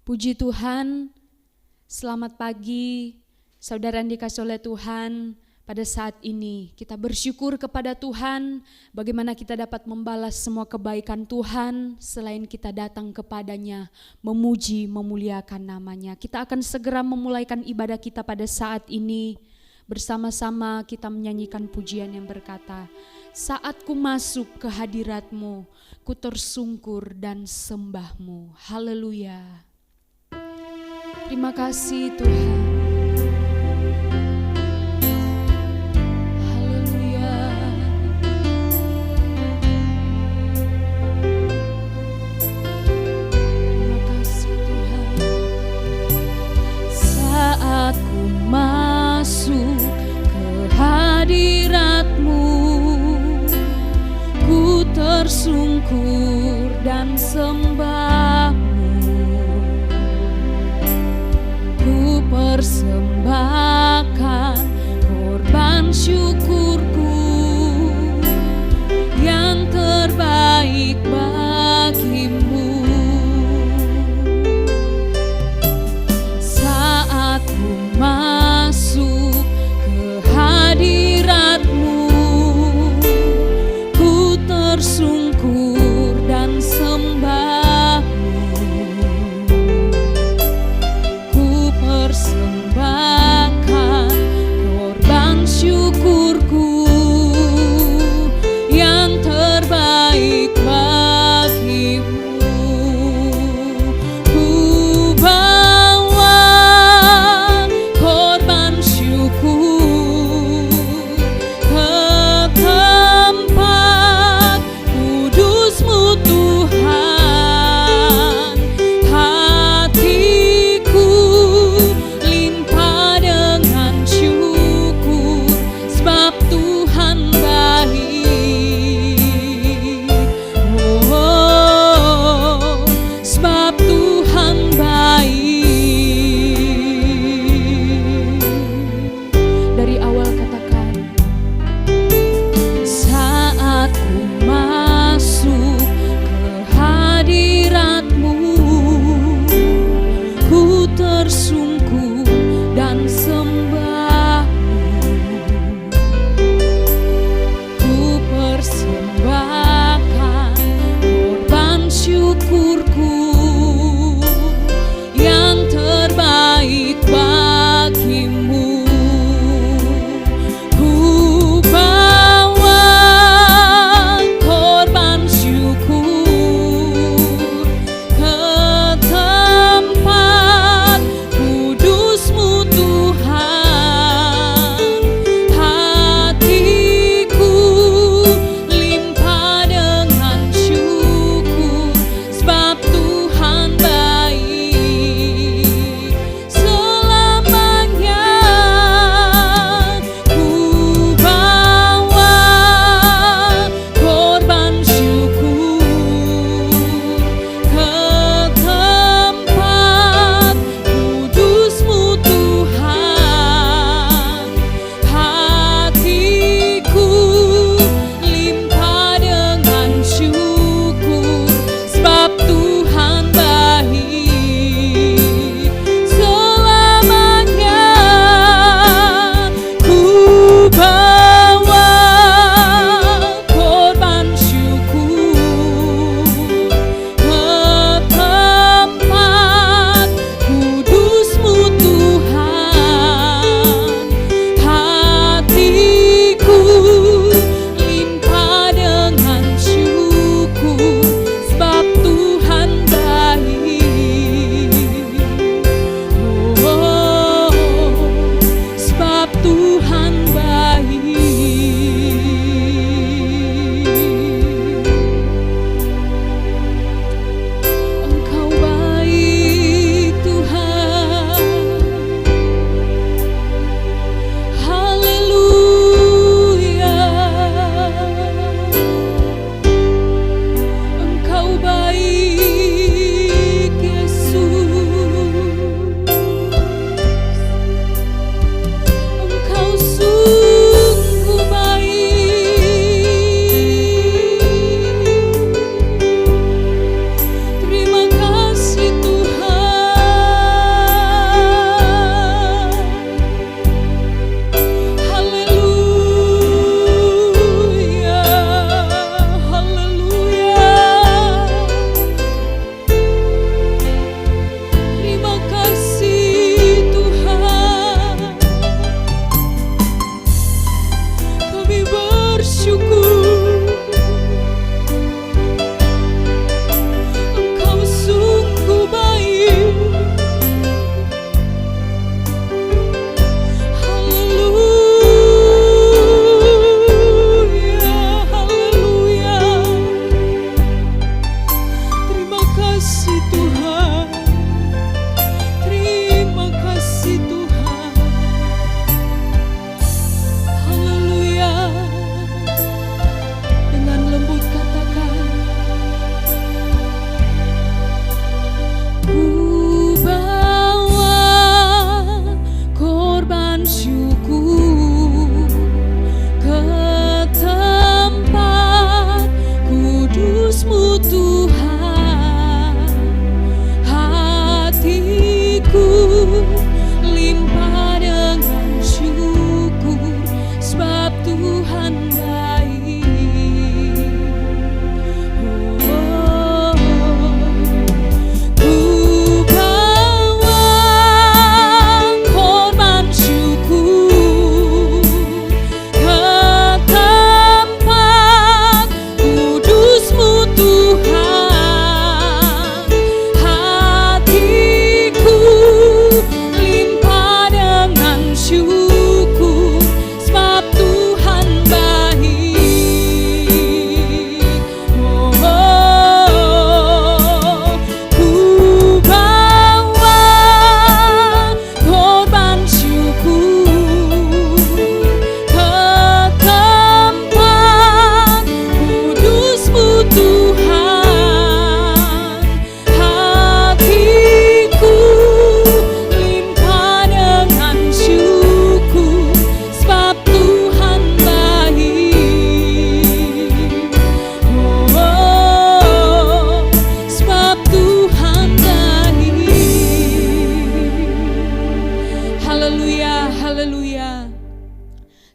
Puji Tuhan, selamat pagi saudara yang dikasihi oleh Tuhan. Pada saat ini kita bersyukur kepada Tuhan bagaimana kita dapat membalas semua kebaikan Tuhan selain kita datang kepadanya, memuji, memuliakan namanya. Kita akan segera memulaikan ibadah kita pada saat ini. Bersama-sama kita menyanyikan pujian yang berkata, saat ku masuk ke hadirat-Mu, ku tersungkur dan sembah-Mu. Haleluya. Terima kasih Tuhan. Haleluya. Terima kasih Tuhan. Saat ku masuk ke hadirat-Mu, ku tersungkur dan sembah-Mu. Persembahkan korban syukurku yang terbaik bagimu. Saat ku masuk ke hadirat-Mu, ku tersungkur dan sembah-Mu. Persembahkan korban syukurku yang terbaik bagimu. Ku bawa korban syukur ke tempat kudus-Mu Tuhan. Hatiku Tuhan baik, oh, sebab Tuhan baik. Dari awal katakan, saat ku masuk ke hadirat-Mu, ku tersungkur dan sembah. Persembahkan korban syukurku yang terbaik bagimu. Ku bawa korban syukur ke tempat kudus-Mu Tuhan. Hatiku limpah dengan syukur, sebab Tuhan kasih Tuhan, terima kasih Tuhan. Haleluya. Dengan lembut katakan, ku bawa korban syukur ke tempat kudus-Mu Tuhan. Hatiku limpah dengan syukur, sebab Tuhan baik. Ku bawa korban syukur ke tempat kudus-Mu Tuhan. Hatiku limpah dengan syukur, sebab Tuhan baik. Ku bawa korban syukur ke tempat kudus-Mu Tuhan. Hatiku limpah dengan syukur, sebab Tuhan baik. Sebab Tuhan baik. Haleluya, haleluya.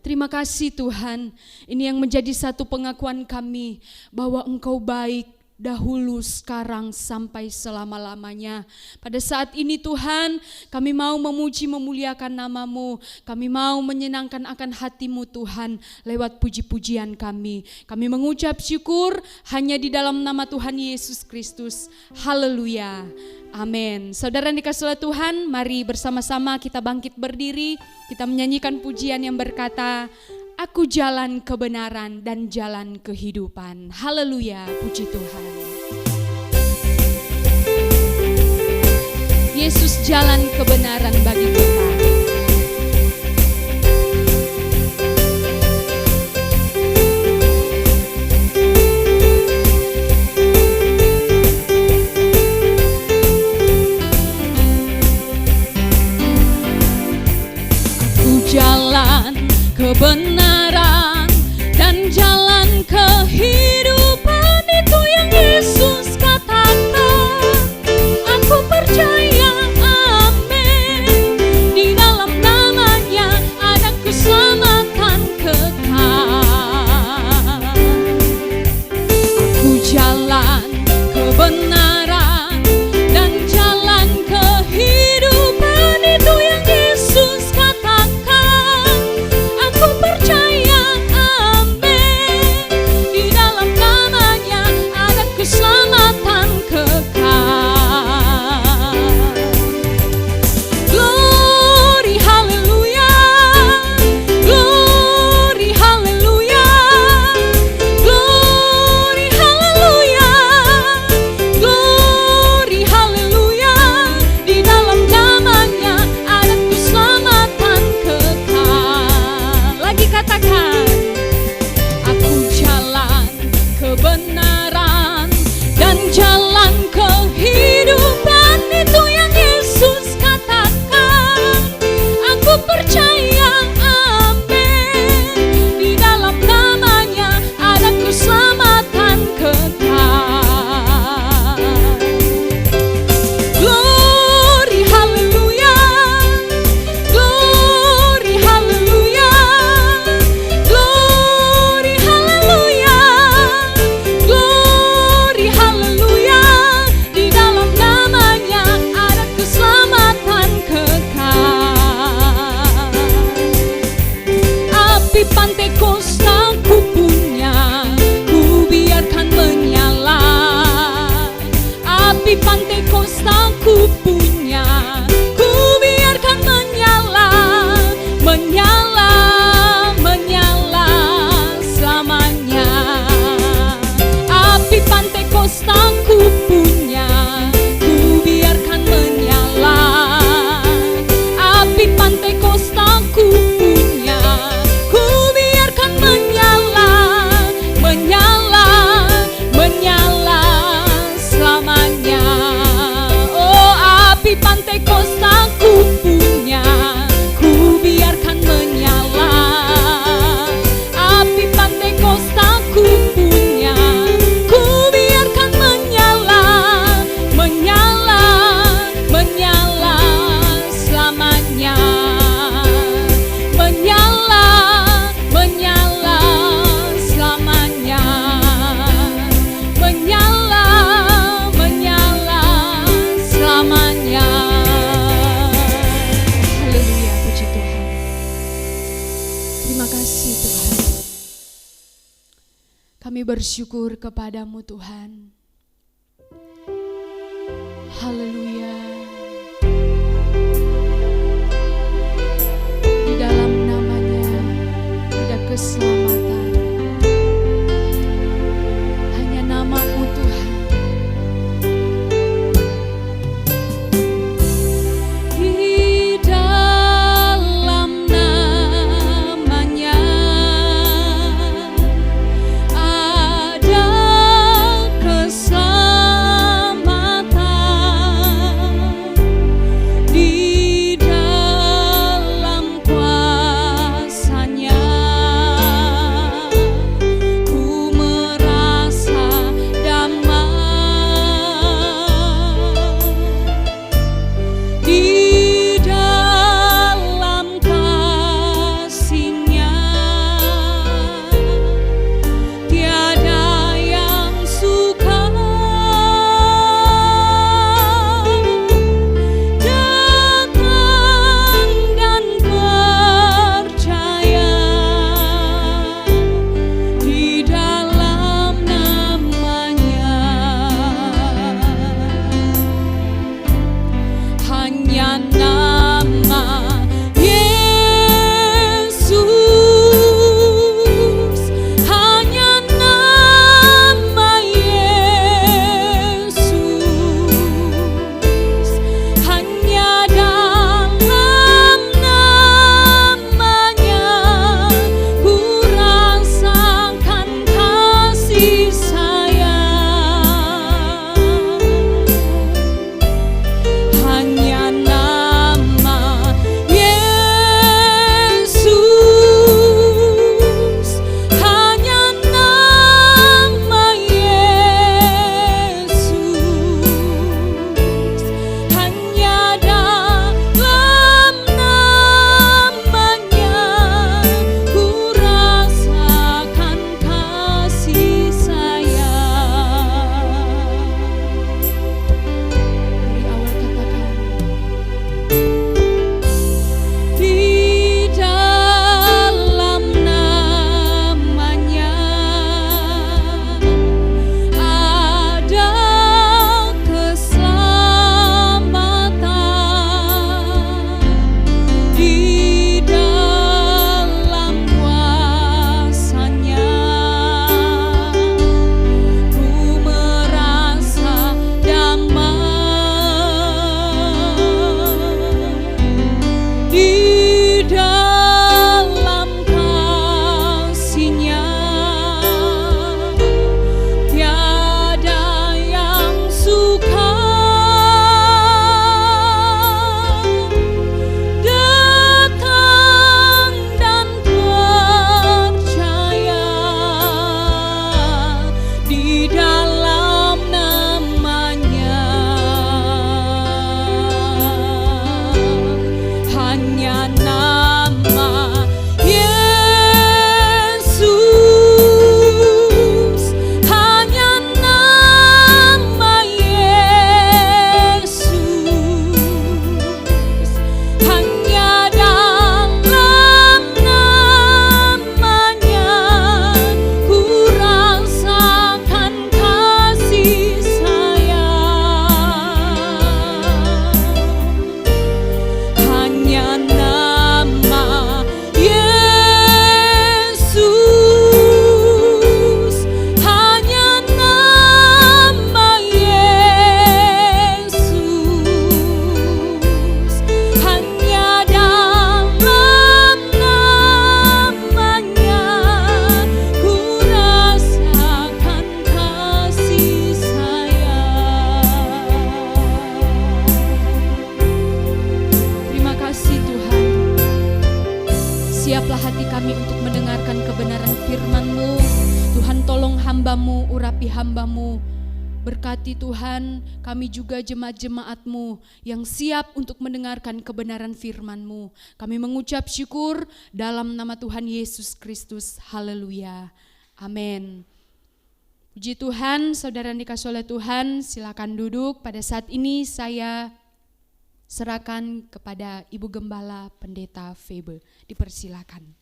Terima kasih Tuhan. Ini yang menjadi satu pengakuan kami bahwa Engkau baik dahulu, sekarang, sampai selama-lamanya. Pada saat ini Tuhan, kami mau memuji memuliakan nama-Mu. Kami mau menyenangkan akan hati-Mu Tuhan lewat puji-pujian kami. Kami mengucap syukur hanya di dalam nama Tuhan Yesus Kristus. Haleluya. Amin. Saudara yang dikasihi oleh Tuhan, mari bersama-sama kita bangkit berdiri. Kita menyanyikan pujian yang berkata, Aku jalan kebenaran dan jalan kehidupan. Haleluya, puji Tuhan. Yesus jalan kebenaran bagi kita. Aku jalan kebenaran dan jalan kehidupan, itu yang Yesus katakan. Aku percaya, amin, di dalam namanya ada keselamatan kekal. Aku jalan kebenaran dan jalan kehidupan, itu yang Yesus katakan. Aku percaya, amin, di dalam namanya ada keselamatan kekal. Glory, haleluya, glory, haleluya, glory, haleluya, glory, haleluya, di dalam namanya ada keselamatan kekal. Lagi katakan, aku jalan kebenaran dan jalan kehidupan, itu yang Yesus katakan. Aku percaya, amin, di dalam namanya ada keselamatan kekal. Glory, haleluya, glory, haleluya, glory, haleluya, glory, haleluya, di dalam namanya ada keselamatan kekal. Api Pantekosta ku punya, ku biarkan menyala. Api Pantekosta ku punya, ku biarkan menyala, menyala, menyala selamanya. Api Pantekosta ku punya, bersyukur kepadamu Tuhan. Haleluya. Di dalam namanya ada keselamatan. Hanya namamu Tuhan. Di dalam namanya ada keselamatan. Di dalam kuasa-Nya ku merasa damai. Di dalam kasih-Nya tiada yang sukar. Datang dan percaya di dalam namanya. Hanya nama Yesus, hanya nama Yesus, hanya dalam namanya ku rasakan kasih sayang. Hanya nama Yesus, hanya nama Yesus, hanya dalam namanya ku rasakan kasih sayang. Dari awal katakan, di dalam namanya ada keselamatan. Di dalam kuasa-Nya ku merasa damai. Di dalam kasih-Nya tiada yang sukar. Datang dan percaya di dalam namanya. Hanya nama Yesus, hanya nama Yesus, hanya dalam namanya ku rasakan kasih sayang. Hanya nama Yesus, hanya nama Yesus, hanya dalam namanya ku rasakan kasih sayang. Terima kasih Tuhan. Siaplah hati kami untuk mendengarkan kebenaran firman-Mu. Tuhan, tolong hamba-Mu, urapi hamba-Mu. Berkati Tuhan kami juga jemaat-jemaat-Mu yang siap untuk mendengarkan kebenaran firman-Mu. Kami mengucap syukur dalam nama Tuhan Yesus Kristus. Haleluya. Amin. Puji Tuhan, saudara yang dikasihi oleh Tuhan, silakan duduk. Pada saat ini saya serahkan kepada Ibu Gembala Pendeta Febe. Dipersilakan.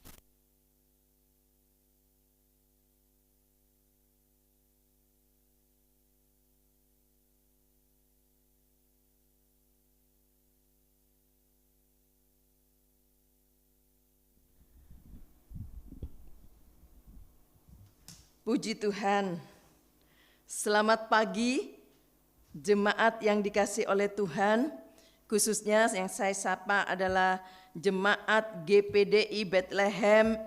Puji Tuhan. Selamat pagi jemaat yang dikasihi oleh Tuhan. Khususnya yang saya sapa adalah jemaat GPDI Bethlehem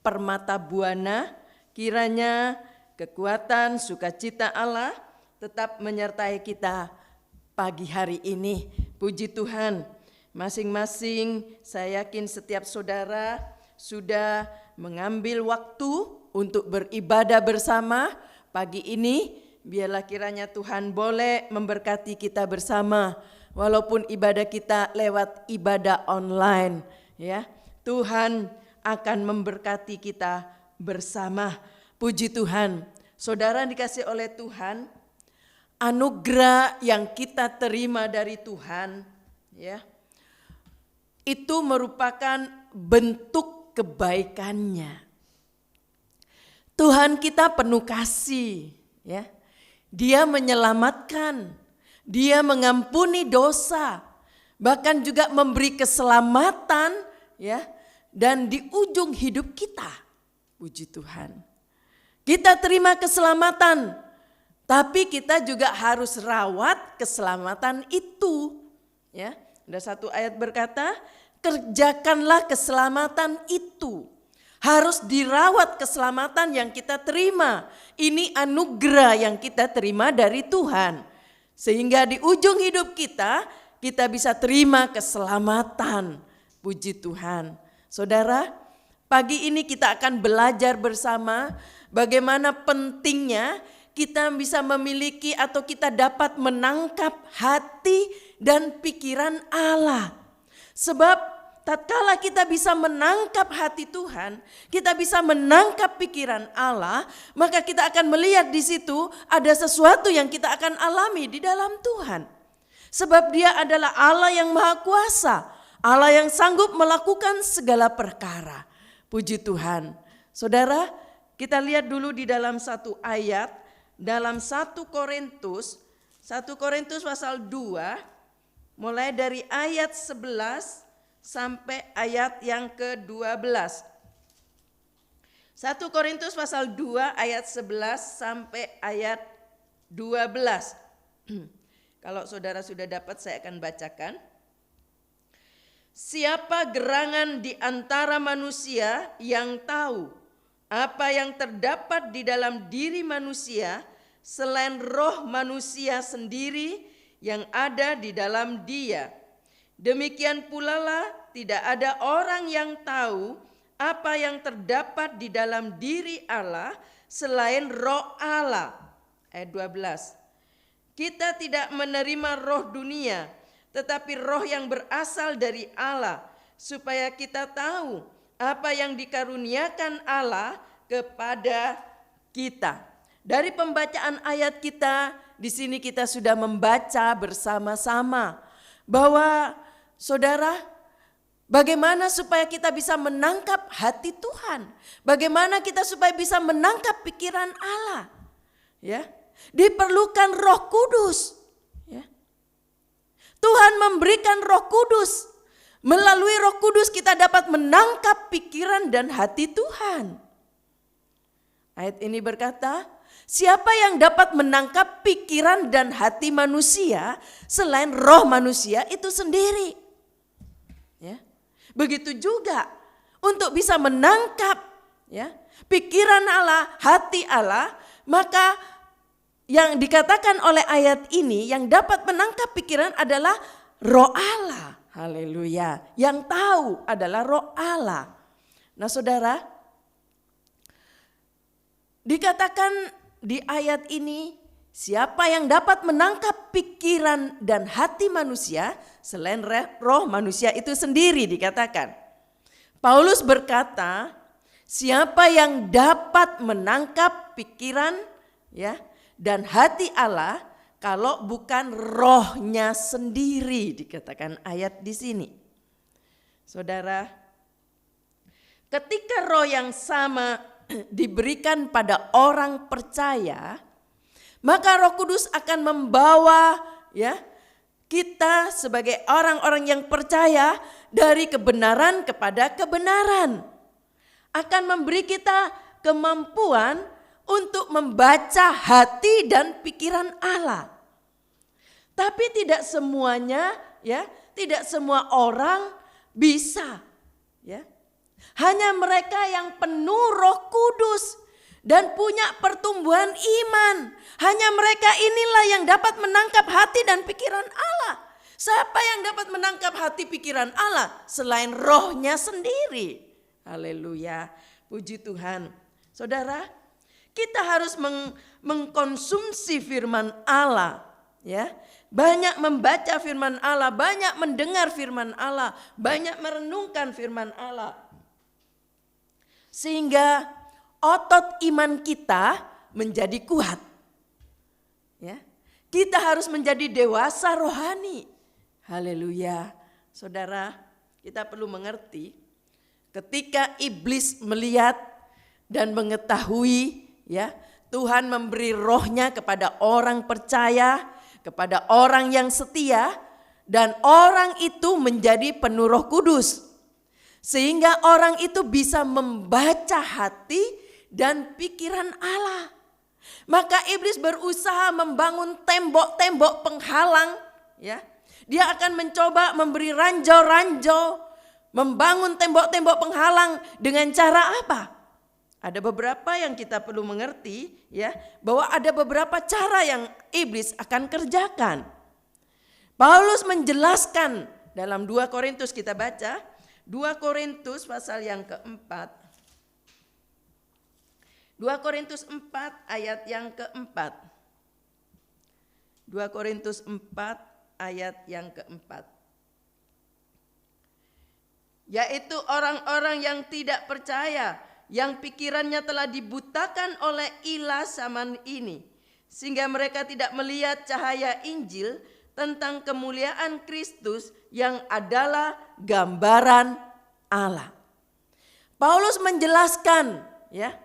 Permata Buana. Kiranya kekuatan sukacita Allah tetap menyertai kita pagi hari ini. Puji Tuhan. Masing-masing saya yakin setiap saudara sudah mengambil waktu untuk beribadah bersama pagi ini. Biarlah kiranya Tuhan boleh memberkati kita bersama, walaupun ibadah kita lewat ibadah online, ya. Tuhan akan memberkati kita bersama. Puji Tuhan. Saudara dikasih oleh Tuhan, anugerah yang kita terima dari Tuhan, ya, itu merupakan bentuk kebaikannya. Tuhan kita penuh kasih, ya. Dia menyelamatkan, Dia mengampuni dosa, bahkan juga memberi keselamatan, ya. Dan di ujung hidup kita, puji Tuhan, kita terima keselamatan, tapi kita juga harus rawat keselamatan itu, ya. Ada satu ayat berkata, kerjakanlah keselamatan itu. Harus dirawat keselamatan yang kita terima. Ini anugerah yang kita terima dari Tuhan. Sehingga di ujung hidup kita bisa terima keselamatan. Puji Tuhan. Saudara, pagi ini kita akan belajar bersama bagaimana pentingnya kita bisa memiliki atau kita dapat menangkap hati dan pikiran Allah. Sebab tatkala kita bisa menangkap hati Tuhan, kita bisa menangkap pikiran Allah, maka kita akan melihat di situ ada sesuatu yang kita akan alami di dalam Tuhan. Sebab Dia adalah Allah yang Maha Kuasa, Allah yang sanggup melakukan segala perkara. Puji Tuhan. Saudara, kita lihat dulu di dalam satu ayat, dalam 1 Korintus pasal 2, mulai dari ayat 11 sampai ayat yang ke-12. 1 Korintus pasal 2 ayat 11 sampai ayat 12. Kalau saudara sudah dapat, saya akan bacakan. Siapa gerangan di antara manusia yang tahu apa yang terdapat di dalam diri manusia selain roh manusia sendiri yang ada di dalam dia? Demikian pula lah tidak ada orang yang tahu apa yang terdapat di dalam diri Allah selain roh Allah. Ayat 12. Kita tidak menerima roh dunia, tetapi roh yang berasal dari Allah, supaya kita tahu apa yang dikaruniakan Allah kepada kita. Dari pembacaan ayat kita, di sini kita sudah membaca bersama-sama bahwa saudara, bagaimana supaya kita bisa menangkap hati Tuhan? Bagaimana kita supaya bisa menangkap pikiran Allah? Ya, diperlukan Roh Kudus. Ya. Tuhan memberikan Roh Kudus. Melalui Roh Kudus kita dapat menangkap pikiran dan hati Tuhan. Ayat ini berkata, siapa yang dapat menangkap pikiran dan hati manusia selain roh manusia itu sendiri? Ya. Begitu juga untuk bisa menangkap, ya, pikiran Allah, hati Allah, maka yang dikatakan oleh ayat ini yang dapat menangkap pikiran adalah roh Allah. Haleluya. Yang tahu adalah roh Allah. Nah saudara, dikatakan di ayat ini, siapa yang dapat menangkap pikiran dan hati manusia selain roh manusia itu sendiri dikatakan. Paulus berkata, siapa yang dapat menangkap pikiran, ya, dan hati Allah kalau bukan rohnya sendiri, dikatakan ayat di sini. Saudara, ketika roh yang sama diberikan pada orang percaya, maka Roh Kudus akan membawa, ya, kita sebagai orang-orang yang percaya dari kebenaran kepada kebenaran. Akan memberi kita kemampuan untuk membaca hati dan pikiran Allah. Tapi tidak semuanya, ya, tidak semua orang bisa, ya. Hanya mereka yang penuh Roh Kudus dan punya pertumbuhan iman. Hanya mereka inilah yang dapat menangkap hati dan pikiran Allah. Siapa yang dapat menangkap hati pikiran Allah selain Roh-Nya sendiri? Haleluya, puji Tuhan. Saudara, kita harus mengkonsumsi firman Allah, ya. Banyak membaca firman Allah, banyak mendengar firman Allah, banyak merenungkan firman Allah. Sehingga otot iman kita menjadi kuat. Ya. Kita harus menjadi dewasa rohani. Haleluya. Saudara, kita perlu mengerti ketika iblis melihat dan mengetahui, ya, Tuhan memberi Roh-Nya kepada orang percaya, kepada orang yang setia, dan orang itu menjadi penuh Roh Kudus. Sehingga orang itu bisa membaca hati dan pikiran Allah. Maka iblis berusaha membangun tembok-tembok penghalang, ya. Dia akan mencoba memberi ranjau-ranjau, membangun tembok-tembok penghalang dengan cara apa? Ada beberapa yang kita perlu mengerti, ya, bahwa ada beberapa cara yang iblis akan kerjakan. Paulus menjelaskan dalam 2 Korintus, kita baca 2 Korintus pasal yang keempat. 2 Korintus 4 ayat yang keempat. 2 Korintus 4 ayat yang keempat. Yaitu orang-orang yang tidak percaya, yang pikirannya telah dibutakan oleh ilah zaman ini, sehingga mereka tidak melihat cahaya Injil tentang kemuliaan Kristus yang adalah gambaran Allah. Paulus menjelaskan, ya,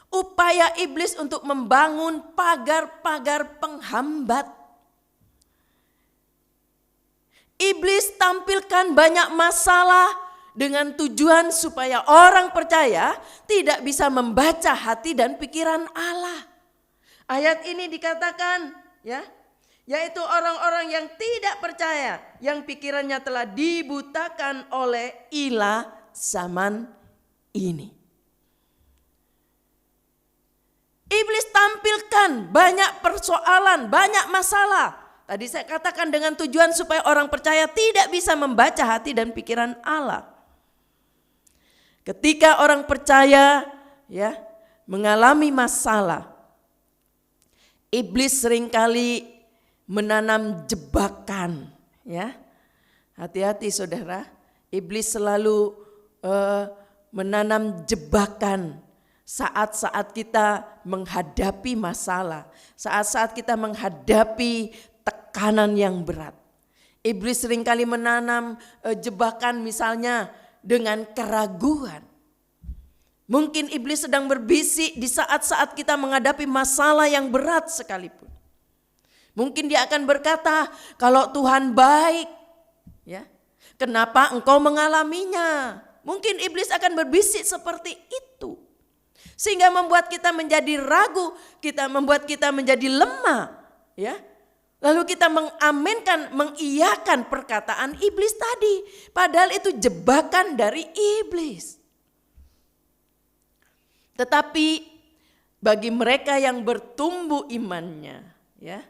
upaya iblis untuk membangun pagar-pagar penghambat. Iblis tampilkan banyak masalah dengan tujuan supaya orang percaya tidak bisa membaca hati dan pikiran Allah. Ayat ini dikatakan, ya, yaitu orang-orang yang tidak percaya, yang pikirannya telah dibutakan oleh ilah zaman ini. Iblis tampilkan banyak persoalan, banyak masalah. Tadi saya katakan dengan tujuan supaya orang percaya tidak bisa membaca hati dan pikiran Allah. Ketika orang percaya, ya, mengalami masalah, iblis seringkali menanam jebakan, ya. Hati-hati saudara, iblis selalu menanam jebakan saat-saat kita menghadapi masalah, saat-saat kita menghadapi tekanan yang berat. Iblis seringkali menanam jebakan misalnya dengan keraguan. Mungkin iblis sedang berbisik di saat-saat kita menghadapi masalah yang berat sekalipun. Mungkin dia akan berkata, kalau Tuhan baik, ya, kenapa engkau mengalaminya? Mungkin iblis akan berbisik seperti itu. Sehingga membuat kita menjadi ragu, membuat kita menjadi lemah, ya. Lalu kita mengaminkan, mengiyakan perkataan iblis tadi. Padahal itu jebakan dari iblis. Tetapi bagi mereka yang bertumbuh imannya, ya,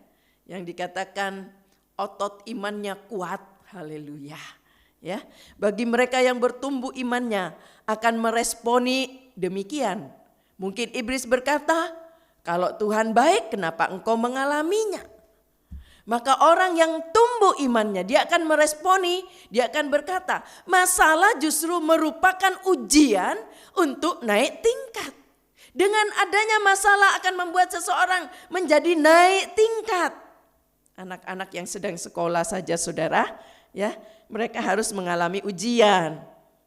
yang dikatakan otot imannya kuat, haleluya. Ya, bagi mereka yang bertumbuh imannya akan meresponi demikian. Mungkin iblis berkata, kalau Tuhan baik kenapa engkau mengalaminya? Maka orang yang tumbuh imannya, dia akan meresponi, dia akan berkata, masalah justru merupakan ujian untuk naik tingkat. Dengan adanya masalah akan membuat seseorang menjadi naik tingkat. Anak-anak yang sedang sekolah saja saudara, ya, mereka harus mengalami ujian.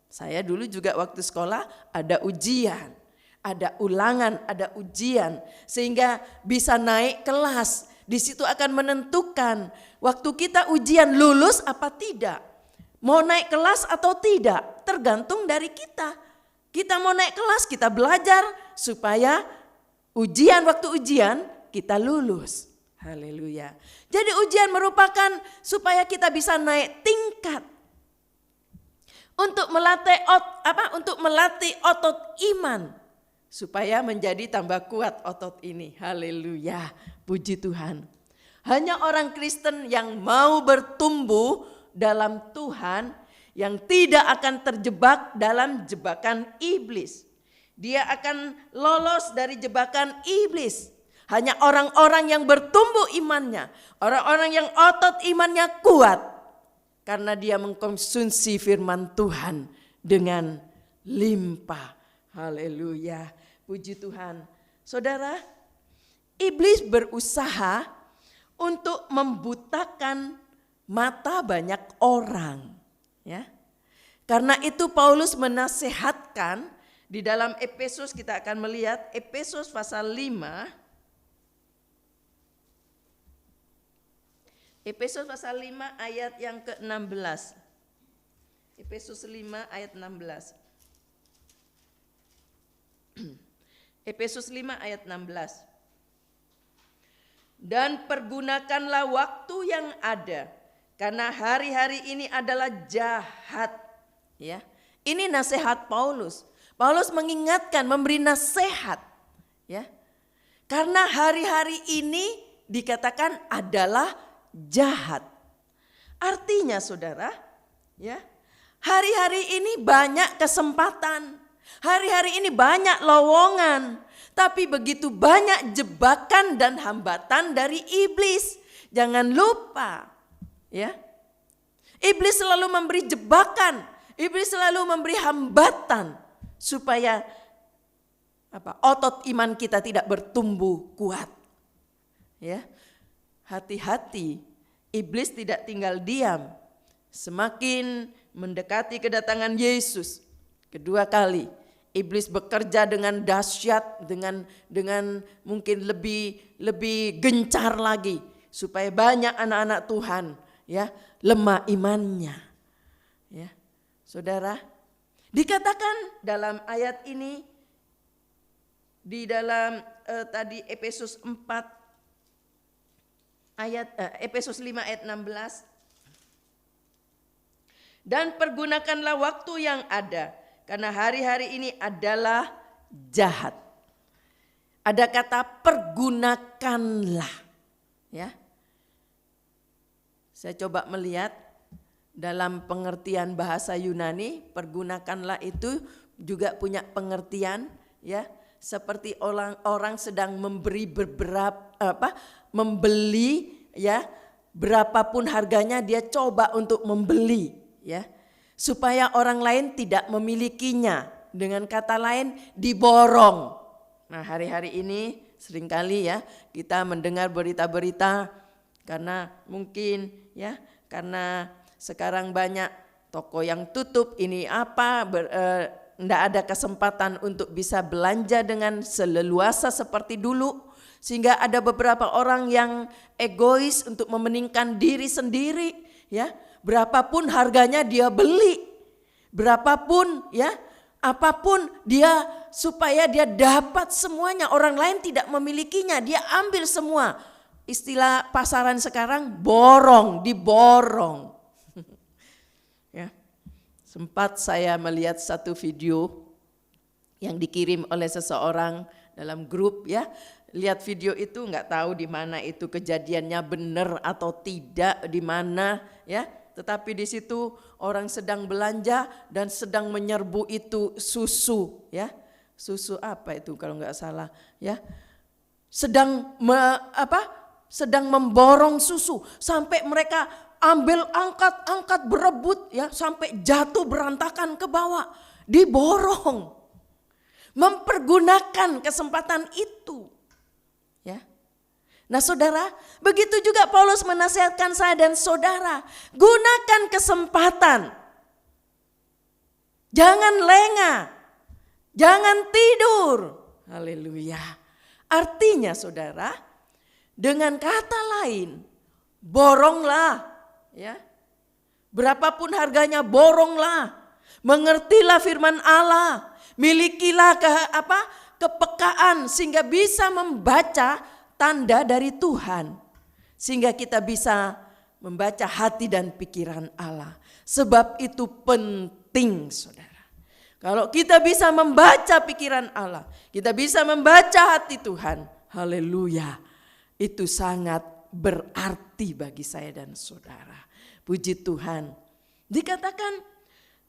Saya dulu juga waktu sekolah ada ujian, ada ulangan, ada ujian, sehingga bisa naik kelas. Di situ akan menentukan waktu kita ujian lulus apa tidak. Mau naik kelas atau tidak tergantung dari kita. Kita mau naik kelas, kita belajar supaya waktu ujian kita lulus. Haleluya. Jadi ujian merupakan supaya kita bisa naik tingkat. Untuk melatih otot iman. Supaya menjadi tambah kuat otot ini. Haleluya. Puji Tuhan. Hanya orang Kristen yang mau bertumbuh dalam Tuhan, yang tidak akan terjebak dalam jebakan iblis. Dia akan lolos dari jebakan iblis. Hanya orang-orang yang bertumbuh imannya, orang-orang yang otot imannya kuat. Karena dia mengkonsumsi firman Tuhan dengan limpah. Haleluya, puji Tuhan. Saudara, iblis berusaha untuk membutakan mata banyak orang. Ya. Karena itu Paulus menasihatkan di dalam Efesus, kita akan melihat Efesus pasal 5. Efesus pasal 5 ayat yang ke-16. Efesus 5 ayat 16. Efesus 5 ayat 16. Dan pergunakanlah waktu yang ada, karena hari-hari ini adalah jahat. Ya, ini nasihat Paulus. Paulus mengingatkan, memberi nasihat. Ya, karena hari-hari ini dikatakan adalah jahat. Artinya saudara, ya, hari-hari ini banyak kesempatan. Hari-hari ini banyak lowongan. Tapi begitu banyak jebakan dan hambatan dari iblis. Jangan lupa, ya. Iblis selalu memberi jebakan, iblis selalu memberi hambatan supaya otot iman kita tidak bertumbuh kuat. Ya. Hati-hati, iblis tidak tinggal diam. Semakin mendekati kedatangan Yesus kedua kali, iblis bekerja dengan dahsyat, dengan mungkin lebih gencar lagi supaya banyak anak-anak Tuhan ya lemah imannya. Ya. Saudara, dikatakan dalam ayat ini di dalam tadi Efesus 4 Efesus 5 ayat 16. Dan pergunakanlah waktu yang ada, karena hari-hari ini adalah jahat. Ada kata pergunakanlah. Ya. Saya coba melihat dalam pengertian bahasa Yunani, pergunakanlah itu juga punya pengertian ya, seperti orang sedang memberi membeli ya, berapapun harganya dia coba untuk membeli ya, supaya orang lain tidak memilikinya. Dengan kata lain diborong. Nah, hari-hari ini seringkali ya kita mendengar berita-berita karena mungkin ya, karena sekarang banyak toko yang tutup, ini enggak ada kesempatan untuk bisa belanja dengan seleluasa seperti dulu. Sehingga ada beberapa orang yang egois untuk mementingkan diri sendiri ya. Berapapun harganya dia beli. Berapapun ya, apapun dia supaya dia dapat semuanya, orang lain tidak memilikinya, dia ambil semua. Istilah pasaran sekarang borong, diborong. Ya. Sempat saya melihat satu video yang dikirim oleh seseorang dalam grup ya. Lihat video itu, nggak tahu di mana itu kejadiannya benar atau tidak, di mana ya. Tetapi di situ orang sedang belanja dan sedang menyerbu itu susu ya. Susu apa itu kalau nggak salah ya. Sedang memborong susu sampai mereka angkat berebut ya, sampai jatuh berantakan ke bawah, diborong. Mempergunakan kesempatan itu. Ya. Nah saudara, begitu juga Paulus menasihatkan saya dan saudara, gunakan kesempatan. Jangan lengah, jangan tidur. Haleluya. Artinya saudara, dengan kata lain, boronglah. Ya. Berapapun harganya, boronglah. Mengertilah firman Allah, milikilah kepekaan sehingga bisa membaca tanda dari Tuhan. Sehingga kita bisa membaca hati dan pikiran Allah. Sebab itu penting, saudara. Kalau kita bisa membaca pikiran Allah, kita bisa membaca hati Tuhan. Haleluya. Itu sangat berarti bagi saya dan saudara. Puji Tuhan. Dikatakan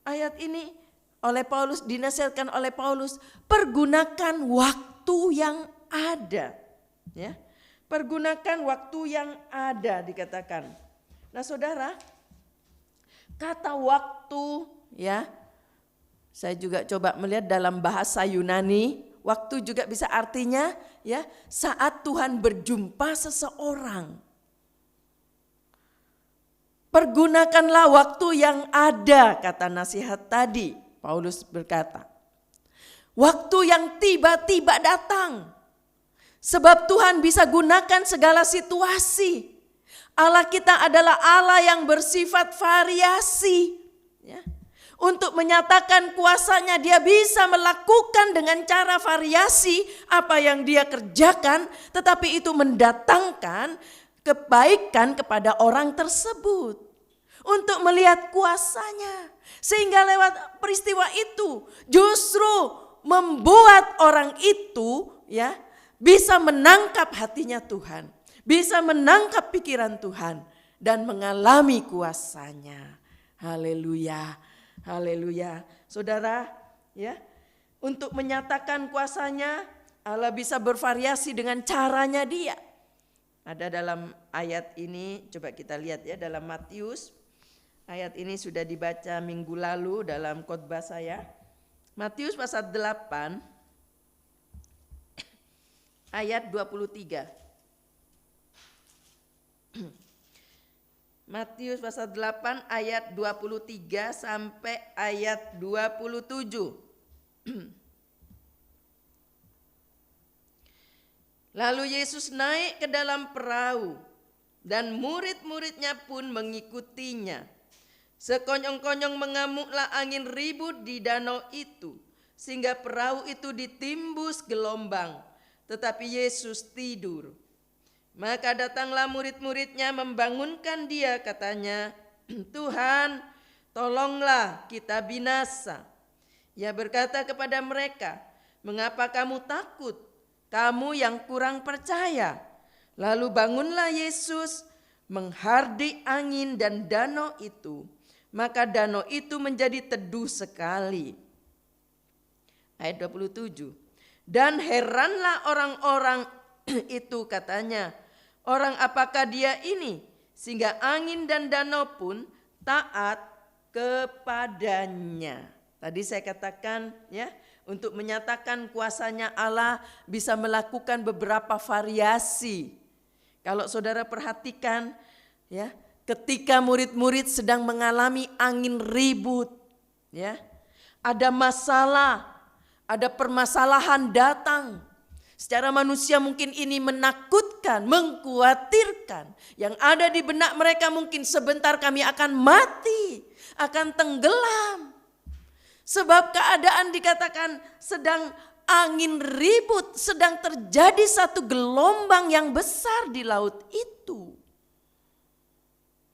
ayat ini oleh Paulus, dinasihatkan oleh Paulus, pergunakan waktu yang ada. Ya, pergunakan waktu yang ada dikatakan. Nah saudara, kata waktu ya, saya juga coba melihat dalam bahasa Yunani, waktu juga bisa artinya ya saat Tuhan berjumpa seseorang. Pergunakanlah waktu yang ada, kata nasihat tadi. Paulus berkata, waktu yang tiba-tiba datang. Sebab Tuhan bisa gunakan segala situasi. Allah kita adalah Allah yang bersifat variasi. Ya. Untuk menyatakan kuasanya, dia bisa melakukan dengan cara variasi apa yang dia kerjakan, tetapi itu mendatangkan kebaikan kepada orang tersebut. Untuk melihat kuasanya. Sehingga lewat peristiwa itu justru membuat orang itu ya bisa menangkap hatinya Tuhan. Bisa menangkap pikiran Tuhan dan mengalami kuasanya. Haleluya. Haleluya. Saudara, ya, untuk menyatakan kuasanya, Allah bisa bervariasi dengan caranya dia. Ada dalam ayat ini, coba kita lihat ya, dalam Matius. Ayat ini sudah dibaca minggu lalu dalam khotbah saya. Matius pasal 8 ayat 23. Matius pasal 8 ayat 23 sampai ayat 27. Lalu Yesus naik ke dalam perahu dan murid-muridnya pun mengikutinya. Sekonyong-konyong mengamuklah angin ribut di danau itu, sehingga perahu itu ditimbus gelombang, tetapi Yesus tidur. Maka datanglah murid-muridnya membangunkan dia, katanya, Tuhan, tolonglah kita binasa. Ia berkata kepada mereka, mengapa kamu takut, kamu yang kurang percaya? Lalu bangunlah Yesus, menghardik angin dan danau itu. Maka danau itu menjadi teduh sekali. Ayat 27. Dan heranlah orang-orang itu, katanya, orang apakah dia ini sehingga angin dan danau pun taat kepadanya. Tadi saya katakan ya, untuk menyatakan kuasanya Allah bisa melakukan beberapa variasi. Kalau saudara perhatikan ya, ketika murid-murid sedang mengalami angin ribut ya, ada masalah, ada permasalahan datang. Secara manusia mungkin ini menakutkan, mengkhawatirkan. Yang ada di benak mereka mungkin sebentar kami akan mati, akan tenggelam. Sebab keadaan dikatakan sedang angin ribut, sedang terjadi satu gelombang yang besar di laut itu.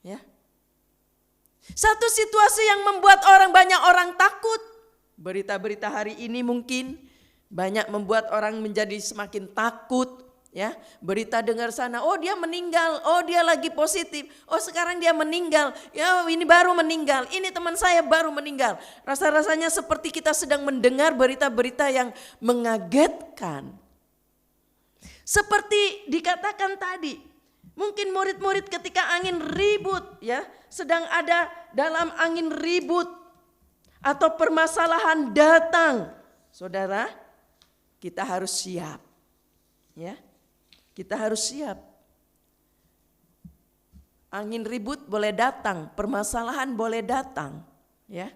Ya. Satu situasi yang membuat banyak orang takut. Berita-berita hari ini mungkin banyak membuat orang menjadi semakin takut, ya. Berita dengar sana, oh dia meninggal, oh dia lagi positif, oh sekarang dia meninggal, ya ini baru meninggal, ini teman saya baru meninggal. Rasa-rasanya seperti kita sedang mendengar berita-berita yang mengagetkan. Seperti dikatakan tadi, mungkin murid-murid ketika angin ribut, ya, sedang ada dalam angin ribut atau permasalahan datang, saudara. Kita harus siap, ya. Kita harus siap. Angin ribut boleh datang, permasalahan boleh datang, ya.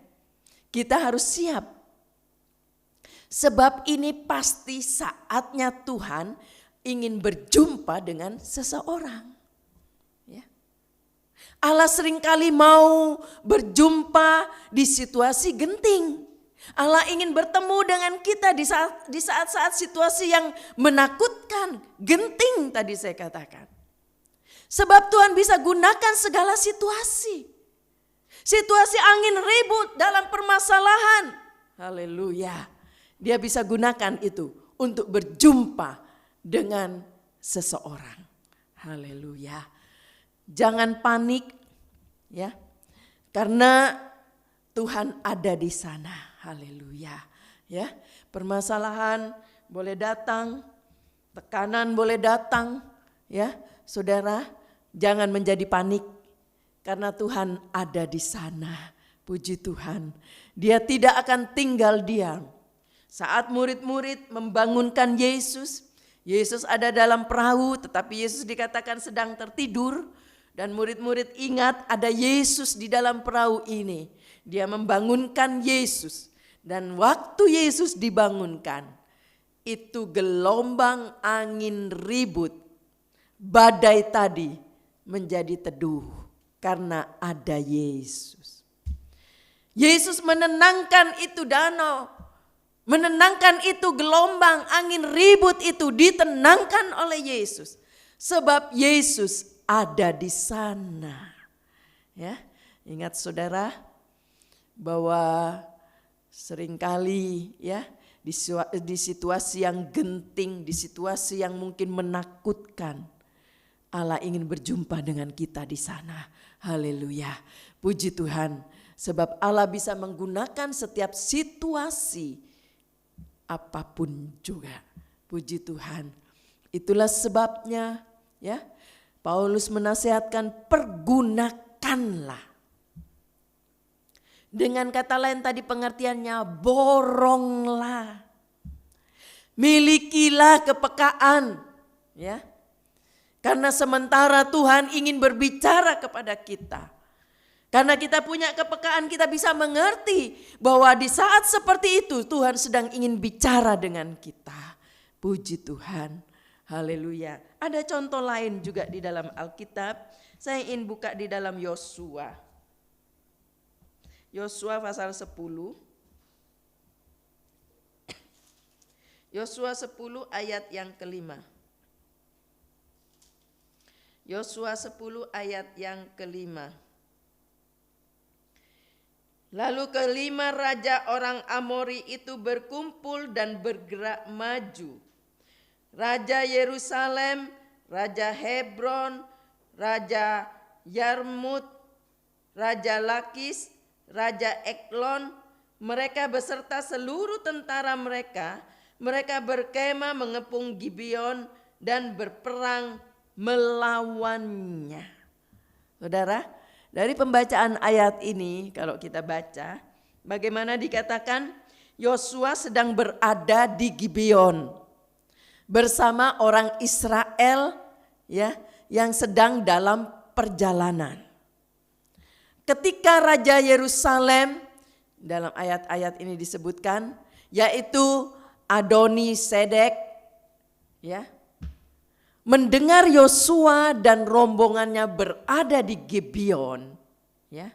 Kita harus siap. Sebab ini pasti saatnya Tuhan ingin berjumpa dengan seseorang. Ya. Allah seringkali mau berjumpa di situasi genting. Allah ingin bertemu dengan kita di saat-saat situasi yang menakutkan, genting tadi saya katakan. Sebab Tuhan bisa gunakan segala situasi. Situasi angin ribut dalam permasalahan. Haleluya. Dia bisa gunakan itu untuk berjumpa dengan seseorang. Haleluya. Jangan panik ya. Karena Tuhan ada di sana. Haleluya. Ya, permasalahan boleh datang, tekanan boleh datang, ya. Saudara, jangan menjadi panik karena Tuhan ada di sana. Puji Tuhan. Dia tidak akan tinggal diam. Saat murid-murid membangunkan Yesus, Yesus ada dalam perahu tetapi Yesus dikatakan sedang tertidur dan murid-murid ingat ada Yesus di dalam perahu ini. Dia membangunkan Yesus. Dan waktu Yesus dibangunkan, itu gelombang angin ribut, badai tadi menjadi teduh karena ada Yesus. Yesus menenangkan itu danau, menenangkan itu gelombang angin ribut itu ditenangkan oleh Yesus. Sebab Yesus ada di sana. Ya, ingat saudara bahwa seringkali ya di situasi yang genting, di situasi yang mungkin menakutkan, Allah ingin berjumpa dengan kita di sana. Haleluya. Puji Tuhan. Sebab Allah bisa menggunakan setiap situasi apapun juga. Puji Tuhan. Itulah sebabnya ya Paulus menasihatkan pergunakanlah. Dengan kata lain tadi pengertiannya boronglah. Milikilah kepekaan ya. Karena sementara Tuhan ingin berbicara kepada kita. Karena kita punya kepekaan kita bisa mengerti bahwa di saat seperti itu Tuhan sedang ingin bicara dengan kita. Puji Tuhan. Haleluya. Ada contoh lain juga di dalam Alkitab. Saya ingin buka di dalam Yosua. Yosua pasal 10. Yosua 10 ayat yang kelima. Yosua 10 ayat yang kelima. Lalu kelima raja orang Amori itu berkumpul dan bergerak maju. Raja Yerusalem, Raja Hebron, Raja Yarmut, Raja Lakis, Raja Eklon, mereka beserta seluruh tentara mereka berkemah mengepung Gibeon dan berperang melawannya. Saudara, dari pembacaan ayat ini kalau kita baca, bagaimana dikatakan Yosua sedang berada di Gibeon bersama orang Israel ya yang sedang dalam perjalanan. Ketika Raja Yerusalem dalam ayat-ayat ini disebutkan yaitu Adoni-Sedek ya mendengar Yosua dan rombongannya berada di Gibeon ya.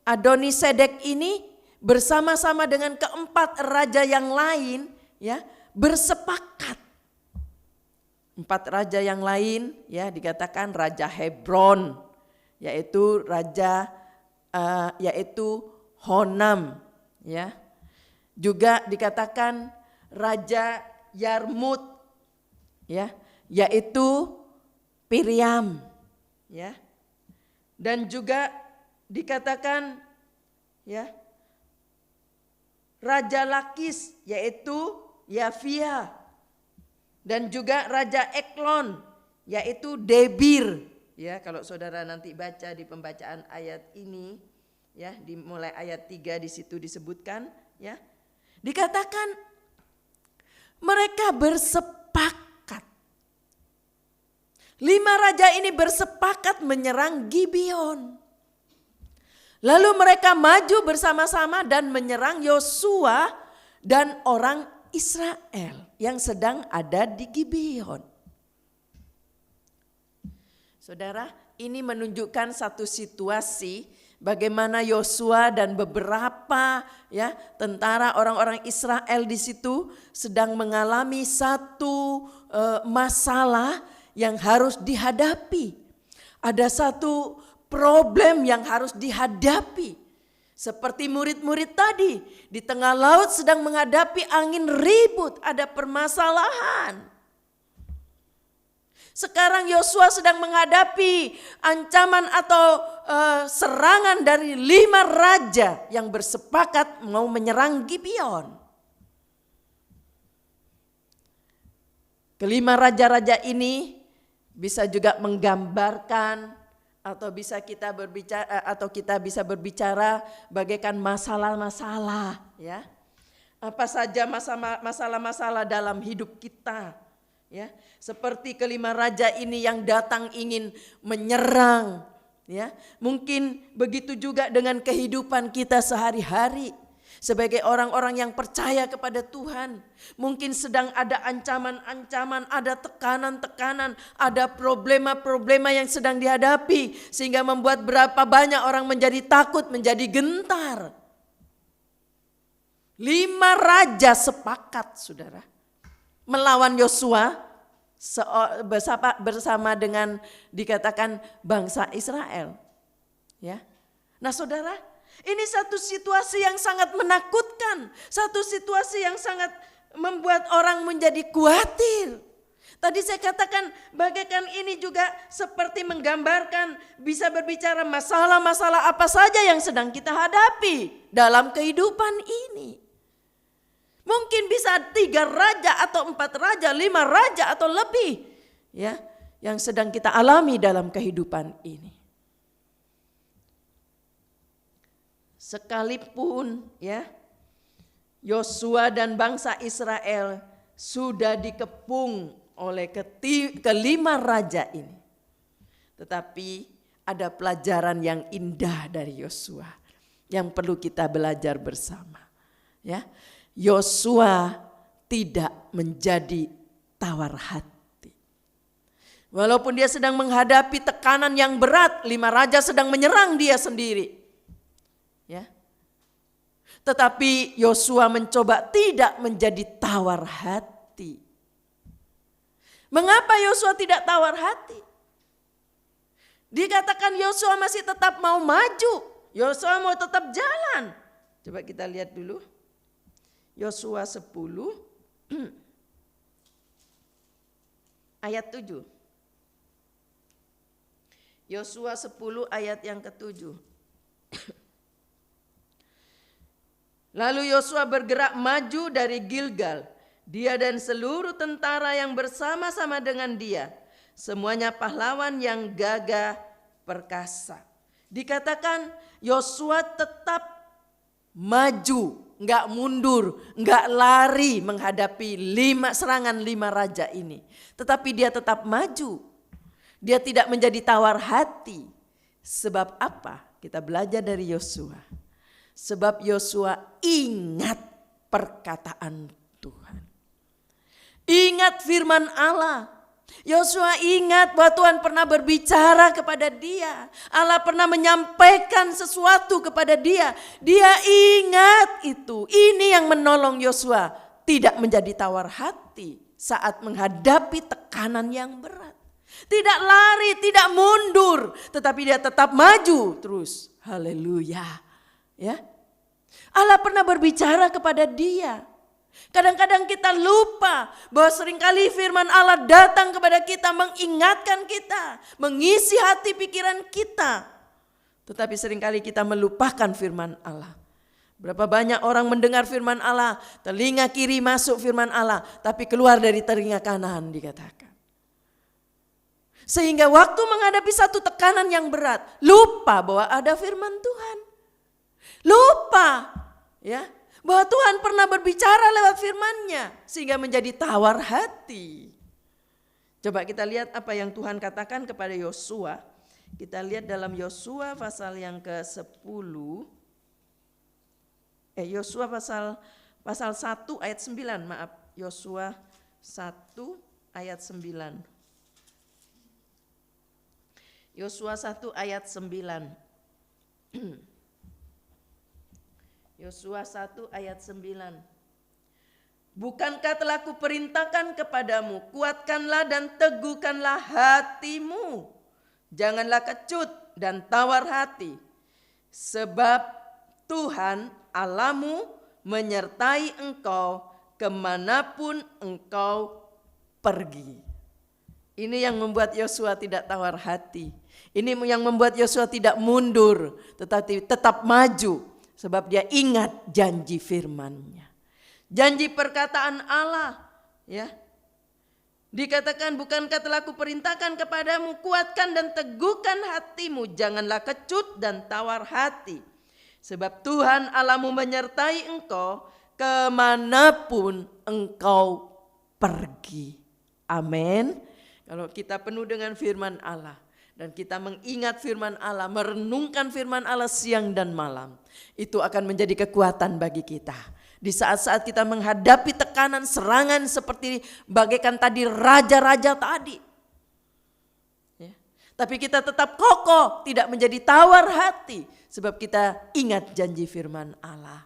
Adoni-Sedek ini bersama-sama dengan keempat raja yang lain ya bersepakat. Empat raja yang lain ya dikatakan Raja Hebron yaitu Honam ya. Juga dikatakan Raja Yarmut ya, yaitu Piriam ya. Dan juga dikatakan ya Raja Lakis yaitu Yafia. Dan juga Raja Eklon yaitu Debir. Ya, kalau saudara nanti baca di pembacaan ayat ini ya, dimulai ayat 3 di situ disebutkan ya. Dikatakan mereka bersepakat. 5 raja ini bersepakat menyerang Gibeon. Lalu mereka maju bersama-sama dan menyerang Yosua dan orang Israel yang sedang ada di Gibeon. Saudara, ini menunjukkan satu situasi bagaimana Yosua dan beberapa ya tentara orang-orang Israel di situ sedang mengalami satu masalah yang harus dihadapi. Ada satu problem yang harus dihadapi. Seperti murid-murid tadi di tengah laut sedang menghadapi angin ribut, ada permasalahan. Sekarang Yosua sedang menghadapi ancaman atau serangan dari 5 raja yang bersepakat mau menyerang Gibeon. Kelima raja-raja ini bisa juga menggambarkan atau kita bisa berbicara bagaikan masalah-masalah ya. Apa saja masalah-masalah dalam hidup kita. Ya, seperti kelima raja ini yang datang ingin menyerang, ya. Mungkin begitu juga dengan kehidupan kita sehari-hari sebagai orang-orang yang percaya kepada Tuhan. Mungkin sedang ada ancaman-ancaman, ada tekanan-tekanan, ada problema-problema yang sedang dihadapi sehingga membuat berapa banyak orang menjadi takut, menjadi gentar. 5 raja sepakat, saudara, melawan Yosua bersama dengan dikatakan bangsa Israel. Ya. Nah saudara, ini satu situasi yang sangat menakutkan. Satu situasi yang sangat membuat orang menjadi khawatir. Tadi saya katakan bagaikan ini juga seperti menggambarkan, bisa berbicara masalah-masalah apa saja yang sedang kita hadapi dalam kehidupan ini. Mungkin bisa 3 raja atau 4 raja, 5 raja atau lebih ya yang sedang kita alami dalam kehidupan ini. Sekalipun ya Yosua dan bangsa Israel sudah dikepung oleh kelima raja ini. Tetapi ada pelajaran yang indah dari Yosua yang perlu kita belajar bersama. Ya. Yosua tidak menjadi tawar hati. Walaupun dia sedang menghadapi tekanan yang berat, 5 raja sedang menyerang dia sendiri. Ya. Tetapi Yosua mencoba tidak menjadi tawar hati. Mengapa Yosua tidak tawar hati? Dikatakan Yosua masih tetap mau maju. Yosua mau tetap jalan. Coba kita lihat dulu. Yosua 10 ayat 7. Yosua 10 ayat yang ke-7. Lalu Yosua bergerak maju dari Gilgal, dia dan seluruh tentara yang bersama-sama dengan dia, semuanya pahlawan yang gagah perkasa. Dikatakan Yosua tetap maju, enggak mundur, enggak lari menghadapi serangan 5 raja ini. Tetapi dia tetap maju. Dia tidak menjadi tawar hati. Sebab apa? Kita belajar dari Yosua. Sebab Yosua ingat perkataan Tuhan. Ingat firman Allah. Yosua ingat bahwa Tuhan pernah berbicara kepada dia. Allah pernah menyampaikan sesuatu kepada dia. Dia ingat itu. Ini yang menolong Yosua tidak menjadi tawar hati saat menghadapi tekanan yang berat. Tidak lari, tidak mundur, tetapi dia tetap maju terus. Haleluya. Ya. Allah pernah berbicara kepada dia. Kadang-kadang kita lupa bahwa seringkali firman Allah datang kepada kita, mengingatkan kita, mengisi hati pikiran kita. Tetapi seringkali kita melupakan firman Allah. Berapa banyak orang mendengar firman Allah, telinga kiri masuk firman Allah, tapi keluar dari telinga kanan dikatakan. Sehingga waktu menghadapi satu tekanan yang berat, lupa bahwa ada firman Tuhan. Lupa ya, bahwa Tuhan pernah berbicara lewat firman-Nya sehingga menjadi tawar hati. Coba kita lihat apa yang Tuhan katakan kepada Yosua. Kita lihat dalam Yosua pasal yang ke-10. Yosua pasal 1 ayat 9, maaf. Yosua 1 ayat 9. Yosua 1 ayat 9. Yosua 1 ayat 9. Bukankah telah kuperintahkan kepadamu, kuatkanlah dan teguhkanlah hatimu. Janganlah kecut dan tawar hati. Sebab Tuhan Allahmu menyertai engkau kemanapun engkau pergi. Ini yang membuat Yosua tidak tawar hati. Ini yang membuat Yosua tidak mundur, tetapi tetap maju. Sebab dia ingat janji firman-Nya. Janji perkataan Allah, ya. Dikatakan, bukankah telah kuperintahkan kepadamu, kuatkan dan teguhkan hatimu, janganlah kecut dan tawar hati. Sebab Tuhan Allahmu menyertai engkau kemanapun engkau pergi. Amin. Kalau kita penuh dengan firman Allah dan kita mengingat firman Allah, merenungkan firman Allah siang dan malam, itu akan menjadi kekuatan bagi kita. Di saat-saat kita menghadapi tekanan, serangan seperti bagaikan tadi raja-raja tadi. Ya. Tapi kita tetap kokoh, tidak menjadi tawar hati. Sebab kita ingat janji firman Allah.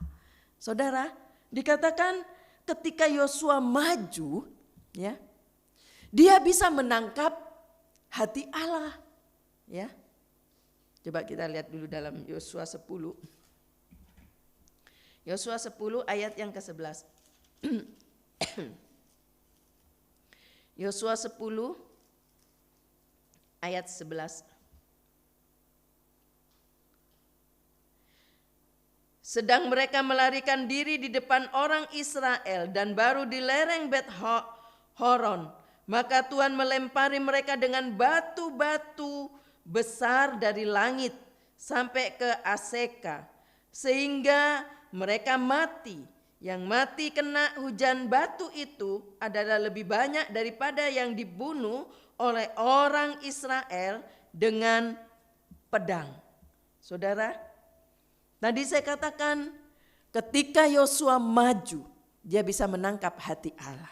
Saudara, dikatakan ketika Yosua maju, ya, dia bisa menangkap hati Allah. Ya. Coba kita lihat dulu dalam Yosua 10. Yosua 10 ayat yang ke-11. Yosua 10 ayat 11. Sedang mereka melarikan diri di depan orang Israel dan baru di lereng Bet Horon, maka Tuhan melempari mereka dengan batu-batu besar dari langit sampai ke Aseka, sehingga mereka mati. Yang mati kena hujan batu itu adalah lebih banyak daripada yang dibunuh oleh orang Israel dengan pedang. Saudara, tadi saya katakan ketika Yosua maju, dia bisa menangkap hati Allah.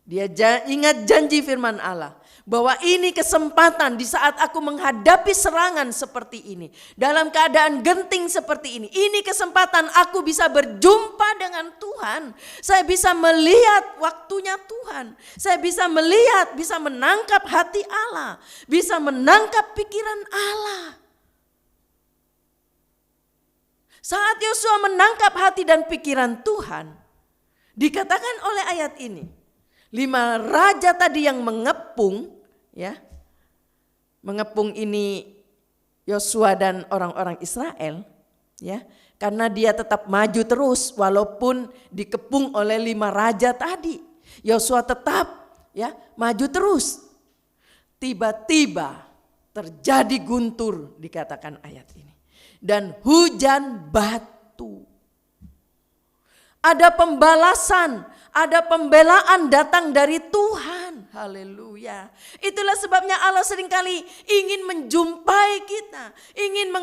Dia ingat janji firman Allah bahwa ini kesempatan di saat aku menghadapi serangan seperti ini, dalam keadaan genting seperti ini. Ini kesempatan aku bisa berjumpa dengan Tuhan. Saya bisa melihat waktunya Tuhan. Saya bisa melihat, bisa menangkap hati Allah, bisa menangkap pikiran Allah. Saat Yosua menangkap hati dan pikiran Tuhan, dikatakan oleh ayat ini, 5 raja tadi yang mengepung, ya, mengepung ini Yosua dan orang-orang Israel, ya, karena dia tetap maju terus walaupun dikepung oleh 5 raja tadi. Yosua tetap, ya, maju terus. Tiba-tiba terjadi guntur, dikatakan ayat ini, dan hujan batu. Ada pembalasan, ada pembelaan datang dari Tuhan. Haleluya. Itulah sebabnya Allah seringkali ingin menjumpai kita, ingin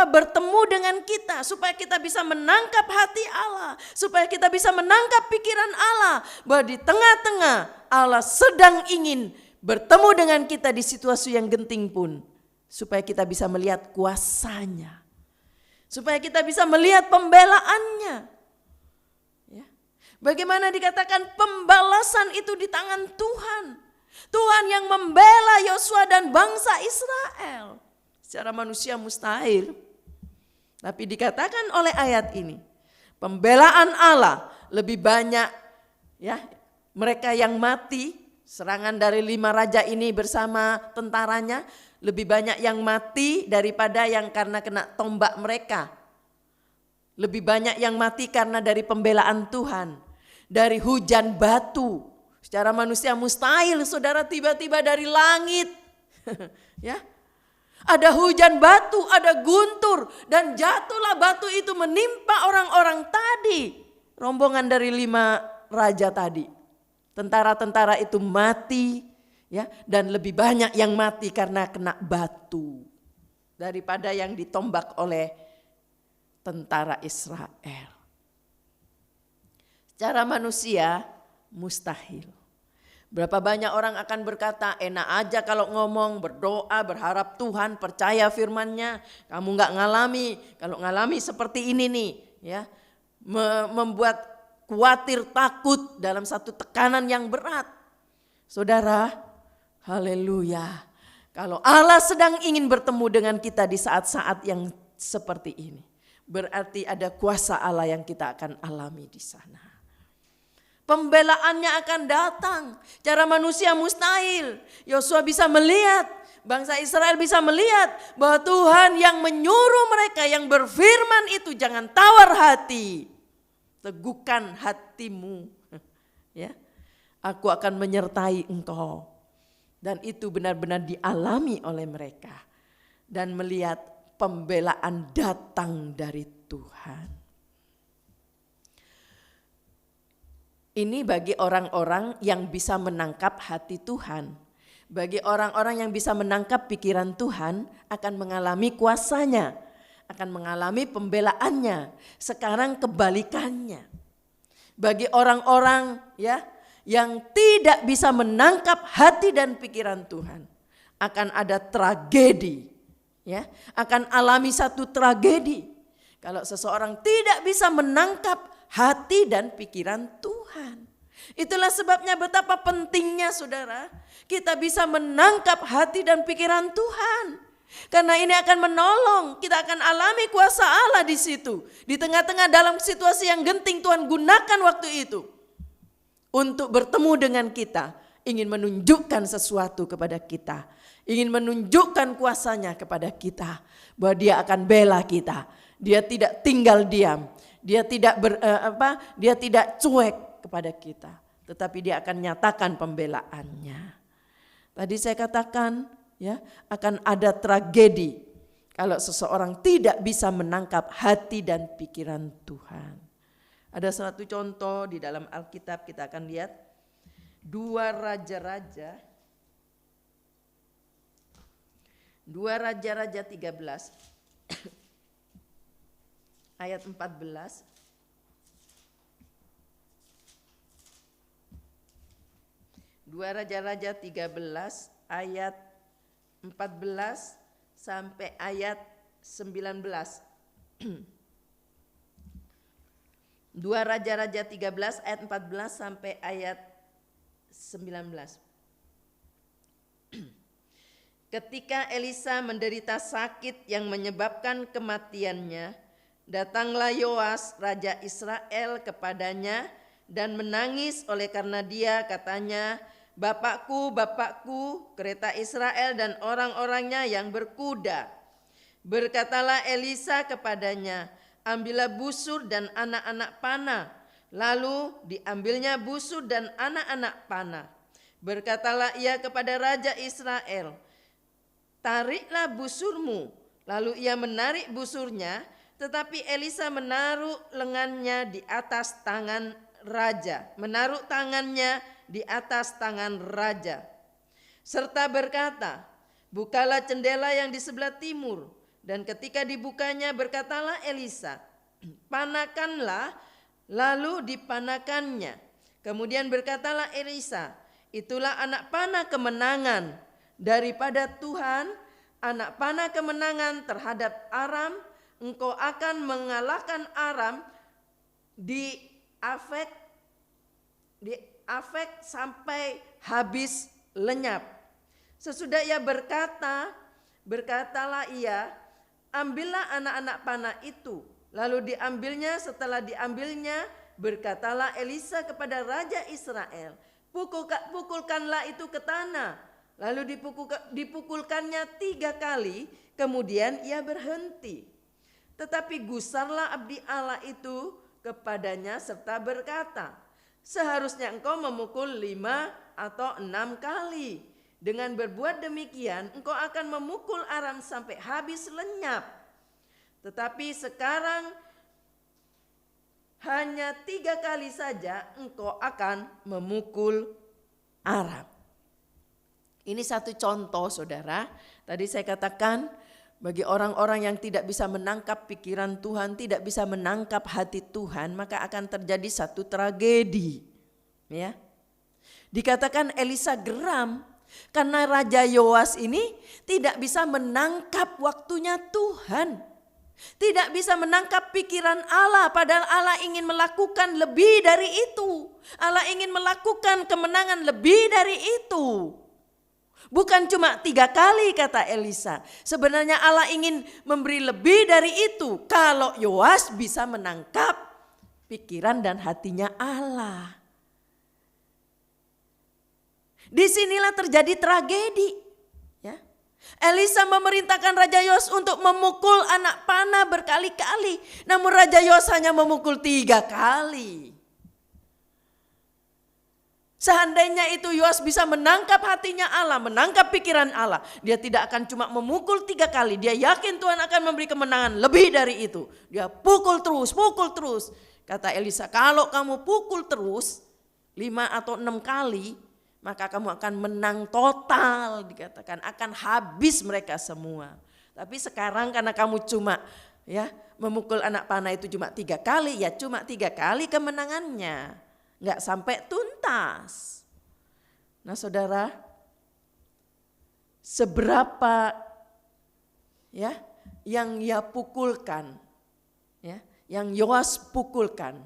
bertemu dengan kita supaya kita bisa menangkap hati Allah, supaya kita bisa menangkap pikiran Allah, bahwa di tengah-tengah Allah sedang ingin bertemu dengan kita di situasi yang genting pun, supaya kita bisa melihat kuasa-Nya, supaya kita bisa melihat pembelaannya. Bagaimana dikatakan pembalasan itu di tangan Tuhan. Tuhan yang membela Yosua dan bangsa Israel. Secara manusia mustahil. Tapi dikatakan oleh ayat ini, pembelaan Allah lebih banyak, ya, mereka yang mati, serangan dari 5 raja ini bersama tentaranya, lebih banyak yang mati daripada yang karena kena tombak mereka. Lebih banyak yang mati karena dari pembelaan Tuhan. Dari hujan batu, secara manusia mustahil, saudara, tiba-tiba dari langit, ya, ada hujan batu, ada guntur, dan jatuhlah batu itu menimpa orang-orang tadi, rombongan dari 5 raja tadi. Tentara-tentara itu mati, ya, dan lebih banyak yang mati karena kena batu daripada yang ditombak oleh tentara Israel. Secara manusia mustahil. Berapa banyak orang akan berkata, enak aja kalau ngomong, berdoa, berharap Tuhan, percaya firman-Nya. Kamu nggak ngalami, kalau ngalami seperti ini nih, ya, membuat khawatir, takut dalam satu tekanan yang berat. Saudara, haleluya. Kalau Allah sedang ingin bertemu dengan kita di saat-saat yang seperti ini, berarti ada kuasa Allah yang kita akan alami di sana. Pembelaannya akan datang. Cara manusia mustahil. Yosua bisa melihat, bangsa Israel bisa melihat bahwa Tuhan yang menyuruh mereka, yang berfirman itu, jangan tawar hati, teguhkan hatimu. Ya, aku akan menyertai engkau. Dan itu benar-benar dialami oleh mereka. Dan melihat pembelaan datang dari Tuhan. Ini bagi orang-orang yang bisa menangkap hati Tuhan. Bagi orang-orang yang bisa menangkap pikiran Tuhan akan mengalami kuasanya, akan mengalami pembelaannya. Sekarang kebalikannya. Bagi orang-orang ya yang tidak bisa menangkap hati dan pikiran Tuhan, akan ada tragedi. Ya, akan alami satu tragedi. Kalau seseorang tidak bisa menangkap hati dan pikiran Tuhan. Itulah sebabnya betapa pentingnya saudara, kita bisa menangkap hati dan pikiran Tuhan. Karena ini akan menolong, kita akan alami kuasa Allah di situ. Di tengah-tengah dalam situasi yang genting, Tuhan gunakan waktu itu untuk bertemu dengan kita, ingin menunjukkan sesuatu kepada kita, ingin menunjukkan kuasanya kepada kita, bahwa Dia akan bela kita. Dia tidak tinggal diam. Dia tidak dia tidak cuek kepada kita, tetapi dia akan nyatakan pembelaannya. Tadi saya katakan ya, akan ada tragedi kalau seseorang tidak bisa menangkap hati dan pikiran Tuhan. Ada satu contoh di dalam Alkitab, kita akan lihat 2 Raja-Raja 13 ayat 14. 2 Raja-Raja 13 ayat 14 sampai ayat 19. 2 Raja-Raja 13 ayat 14 sampai ayat 19. Ketika Elisa menderita sakit yang menyebabkan kematiannya, datanglah Yoas raja Israel kepadanya dan menangis oleh karena dia. Katanya, Bapakku, Bapakku, kereta Israel dan orang-orangnya yang berkuda. Berkatalah Elisa kepadanya, ambillah busur dan anak-anak panah. Lalu diambilnya busur dan anak-anak panah. Berkatalah ia kepada raja Israel, tariklah busurmu. Lalu ia menarik busurnya, tetapi Elisa menaruh lengannya di atas tangan raja, menaruh tangannya di atas tangan raja, serta berkata, bukalah jendela yang di sebelah timur. Dan ketika dibukanya, berkatalah Elisa, panakanlah, lalu dipanakannya. Kemudian berkatalah Elisa, itulah anak panah kemenangan daripada Tuhan, anak panah kemenangan terhadap Aram. Engkau akan mengalahkan Aram di Afek sampai habis lenyap. Sesudah ia berkatalah ia, ambillah anak-anak panah itu. Lalu diambilnya, setelah diambilnya, berkatalah Elisa kepada raja Israel, pukulkanlah itu ke tanah. Lalu dipukulkannya 3 kali, kemudian ia berhenti. Tetapi gusarlah abdi Allah itu kepadanya serta berkata, seharusnya engkau memukul 5 atau 6 kali. Dengan berbuat demikian engkau akan memukul Aram sampai habis lenyap. Tetapi sekarang hanya 3 kali saja engkau akan memukul Aram. Ini satu contoh saudara. Tadi saya katakan, bagi orang-orang yang tidak bisa menangkap pikiran Tuhan, tidak bisa menangkap hati Tuhan, maka akan terjadi satu tragedi. Ya. Dikatakan Elisa geram karena Raja Yoas ini tidak bisa menangkap waktunya Tuhan. Tidak bisa menangkap pikiran Allah, padahal Allah ingin melakukan lebih dari itu. Allah ingin melakukan kemenangan lebih dari itu. Bukan cuma 3 kali kata Elisa. Sebenarnya Allah ingin memberi lebih dari itu. Kalau Yoas bisa menangkap pikiran dan hatinya Allah. Disinilah terjadi tragedi. Ya. Elisa memerintahkan Raja Yoas untuk memukul anak panah berkali-kali. Namun Raja Yoas hanya memukul 3 kali. Seandainya itu Yoas bisa menangkap hatinya Allah, menangkap pikiran Allah, dia tidak akan cuma memukul 3 kali. Dia yakin Tuhan akan memberi kemenangan lebih dari itu. Dia pukul terus, pukul terus. Kata Elisa, kalau kamu pukul terus 5 atau 6 kali, maka kamu akan menang total, dikatakan akan habis mereka semua. Tapi sekarang karena kamu cuma memukul anak panah itu cuma 3 kali, ya cuma 3 kali kemenangannya, nggak sampai tuntas. Nah saudara, seberapa yang ia pukulkan, yang Yoas pukulkan,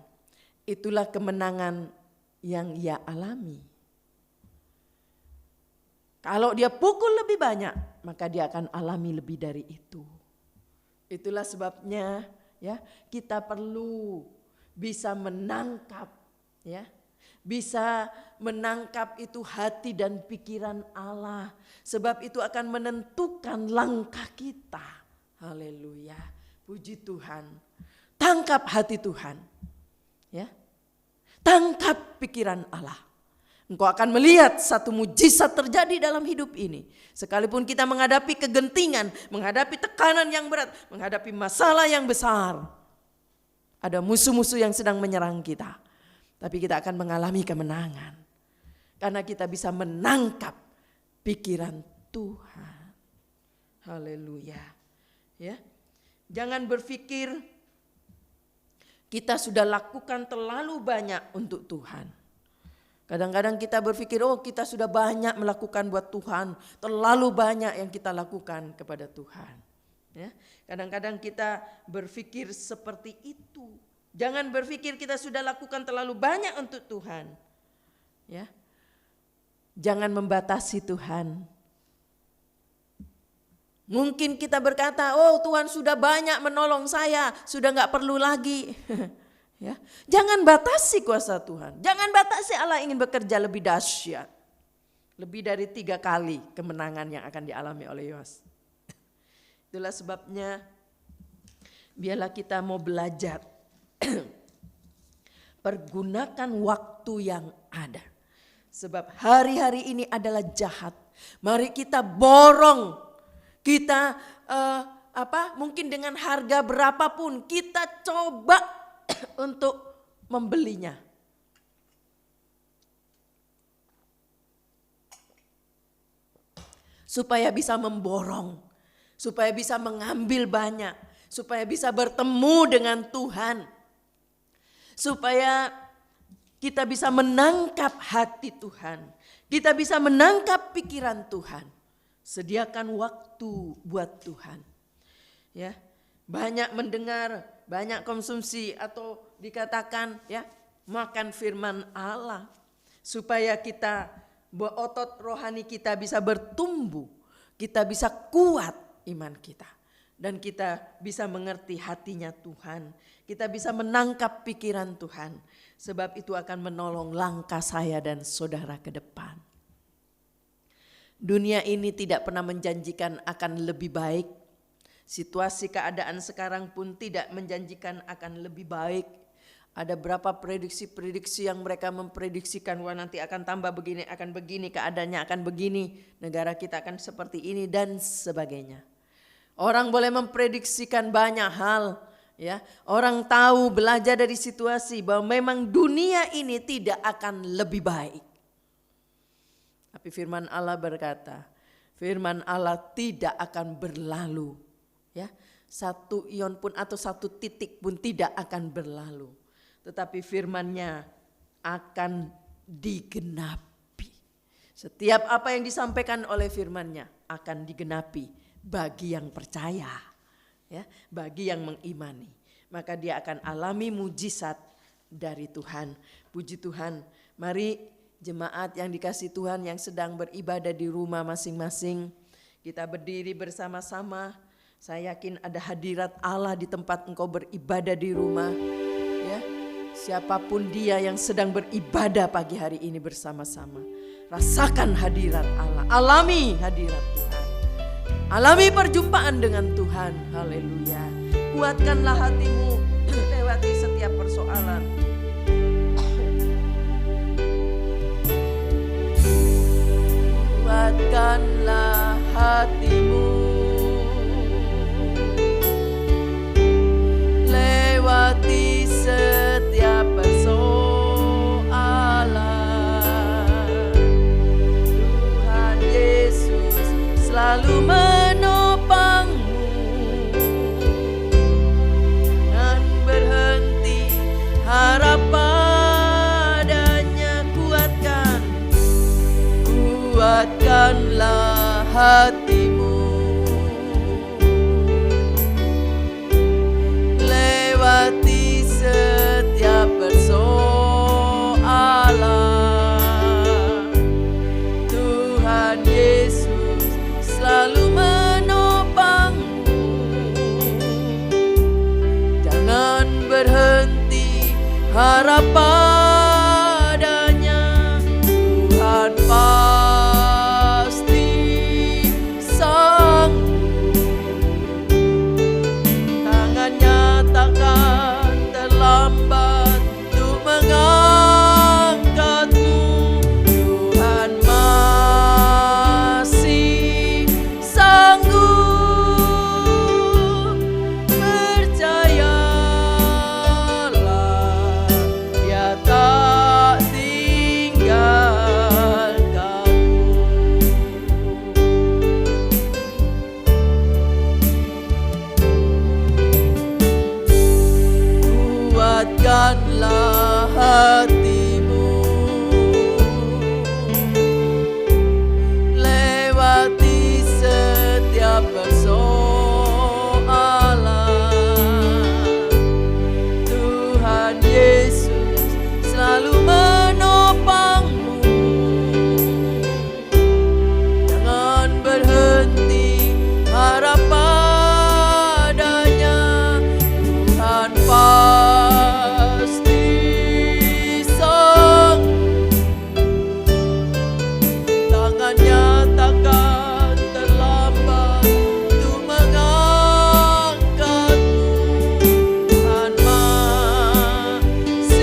itulah kemenangan yang ia alami. Kalau dia pukul lebih banyak, maka dia akan alami lebih dari itu. Itulah sebabnya kita perlu bisa menangkap, bisa menangkap itu hati dan pikiran Allah. Sebab itu akan menentukan langkah kita. Haleluya, puji Tuhan. Tangkap hati Tuhan, tangkap pikiran Allah. Engkau akan melihat satu mujizat terjadi dalam hidup ini. Sekalipun kita menghadapi kegentingan, menghadapi tekanan yang berat, menghadapi masalah yang besar. Ada musuh-musuh yang sedang menyerang kita. Tapi kita akan mengalami kemenangan. Karena kita bisa menangkap pikiran Tuhan. Haleluya. Jangan berpikir kita sudah lakukan terlalu banyak untuk Tuhan. Kadang-kadang kita berpikir, kita sudah banyak melakukan buat Tuhan, terlalu banyak yang kita lakukan kepada Tuhan. Kadang-kadang kita berpikir seperti itu. Jangan berpikir kita sudah lakukan terlalu banyak untuk Tuhan. Jangan membatasi Tuhan. Mungkin kita berkata, Tuhan sudah banyak menolong saya, sudah gak perlu lagi. Jangan batasi kuasa Tuhan. Jangan batasi Allah ingin bekerja lebih dahsyat. Lebih dari 3 kali kemenangan yang akan dialami oleh Yoas. Itulah sebabnya biarlah kita mau belajar. Pergunakan waktu yang ada. Sebab hari-hari ini adalah jahat. Mari kita borong. Kita mungkin dengan harga berapapun kita coba untuk membelinya. Supaya bisa memborong, supaya bisa mengambil banyak, supaya bisa bertemu dengan Tuhan. Supaya kita bisa menangkap hati Tuhan, kita bisa menangkap pikiran Tuhan. Sediakan waktu buat Tuhan. Banyak mendengar, banyak konsumsi atau dikatakan makan firman Allah supaya kita berotot rohani kita bisa bertumbuh, kita bisa kuat iman kita dan kita bisa mengerti hatinya Tuhan, kita bisa menangkap pikiran Tuhan, sebab itu akan menolong langkah saya dan saudara ke depan. Dunia ini tidak pernah menjanjikan akan lebih baik. Situasi keadaan sekarang pun tidak menjanjikan akan lebih baik. Ada berapa prediksi-prediksi yang mereka memprediksikan, nanti akan tambah begini, akan begini, keadaannya akan begini, negara kita akan seperti ini dan sebagainya. Orang boleh memprediksikan banyak hal, Orang tahu, belajar dari situasi bahwa memang dunia ini tidak akan lebih baik. Tapi firman Allah berkata, firman Allah tidak akan berlalu. Satu ion pun atau satu titik pun tidak akan berlalu. Tetapi firman-Nya akan digenapi. Setiap apa yang disampaikan oleh firman-Nya akan digenapi bagi yang percaya, ya, bagi yang mengimani. Maka dia akan alami mujizat dari Tuhan. Puji Tuhan. Mari jemaat yang dikasihi Tuhan yang sedang beribadah di rumah masing-masing, kita berdiri bersama-sama. Saya yakin ada hadirat Allah di tempat engkau beribadah di rumah, ya. Siapapun dia yang sedang beribadah pagi hari ini bersama-sama, rasakan hadirat Allah, alami hadirat Tuhan, alami perjumpaan dengan Tuhan. Haleluya. Kuatkanlah hatimu lewati setiap persoalan. Kuatkanlah hatimu lewati setiap persoalan. Tuhan Yesus selalu menopangmu dan berhenti harap padanya. Kuatkanlah hatimu lewati setiap persoalan. Tuhan Yesus selalu menopangmu, jangan berhenti harap padanya. Tuhan pasti sanggup, tangannya takkan terlambat untuk mengangkatmu. Tuhan masih sanggup, percayalah, Dia tak tinggalkanmu. Kuatkanlah hatimu lewati setiap persoalan. Tuhan Yesus selalu menopangmu, jangan berhenti harap padanya. Tuhan pasti sanggup, tangannya takkan terlambat untuk mengangkatmu. Tuhan masih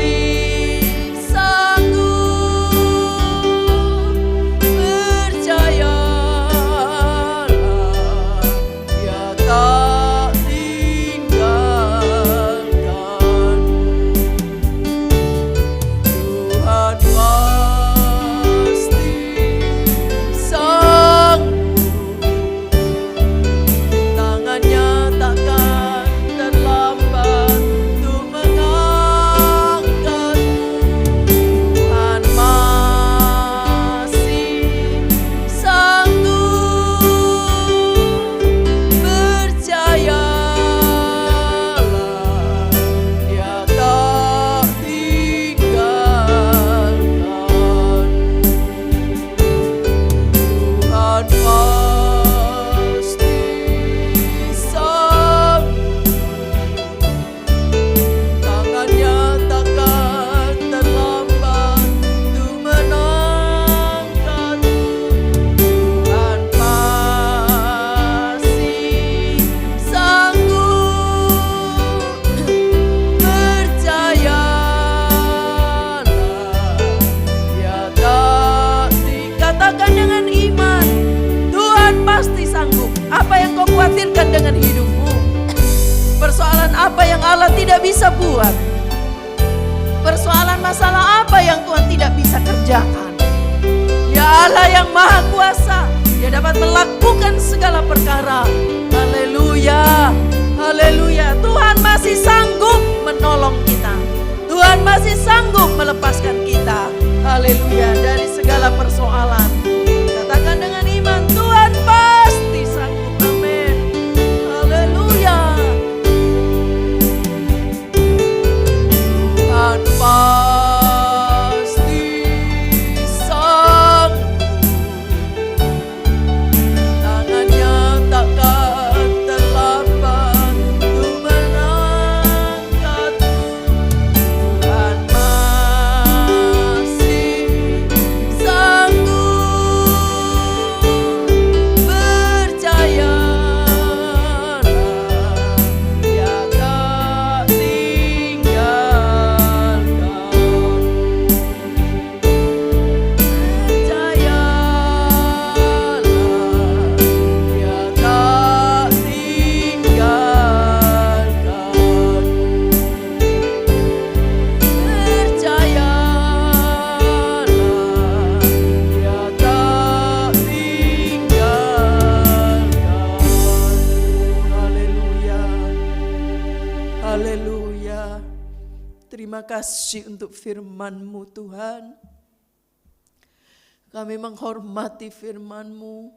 sanggup, percayalah, Dia tak tinggalkan. Tuhan pasti sanggup, tangannya takkan terlambat untuk mengangkatmu. Tuhan masih sanggup, percayalah, Dia tak tinggalkan. Tuhan pasti sanggup, tangannya takkan terlambat untuk menangkatmu. Tuhan masih sanggup, percayalah, Dia tak Katakan dengan iman, Tuhan pasti sanggup. Apa yang kau khawatirkan dengan hidupmu? Persoalan apa yang Allah tidak bisa buat? Persoalan masalah apa yang Tuhan tidak bisa kerjakan? Ya Allah yang Maha Kuasa, Dia dapat melakukan segala perkara. Haleluya, haleluya. Tuhan masih sanggup menolong kita. Tuhan masih sanggup melepaskan kita. Haleluya, dari segala persoalan. Terima kasih untuk firman-Mu Tuhan. Kami menghormati firman-Mu.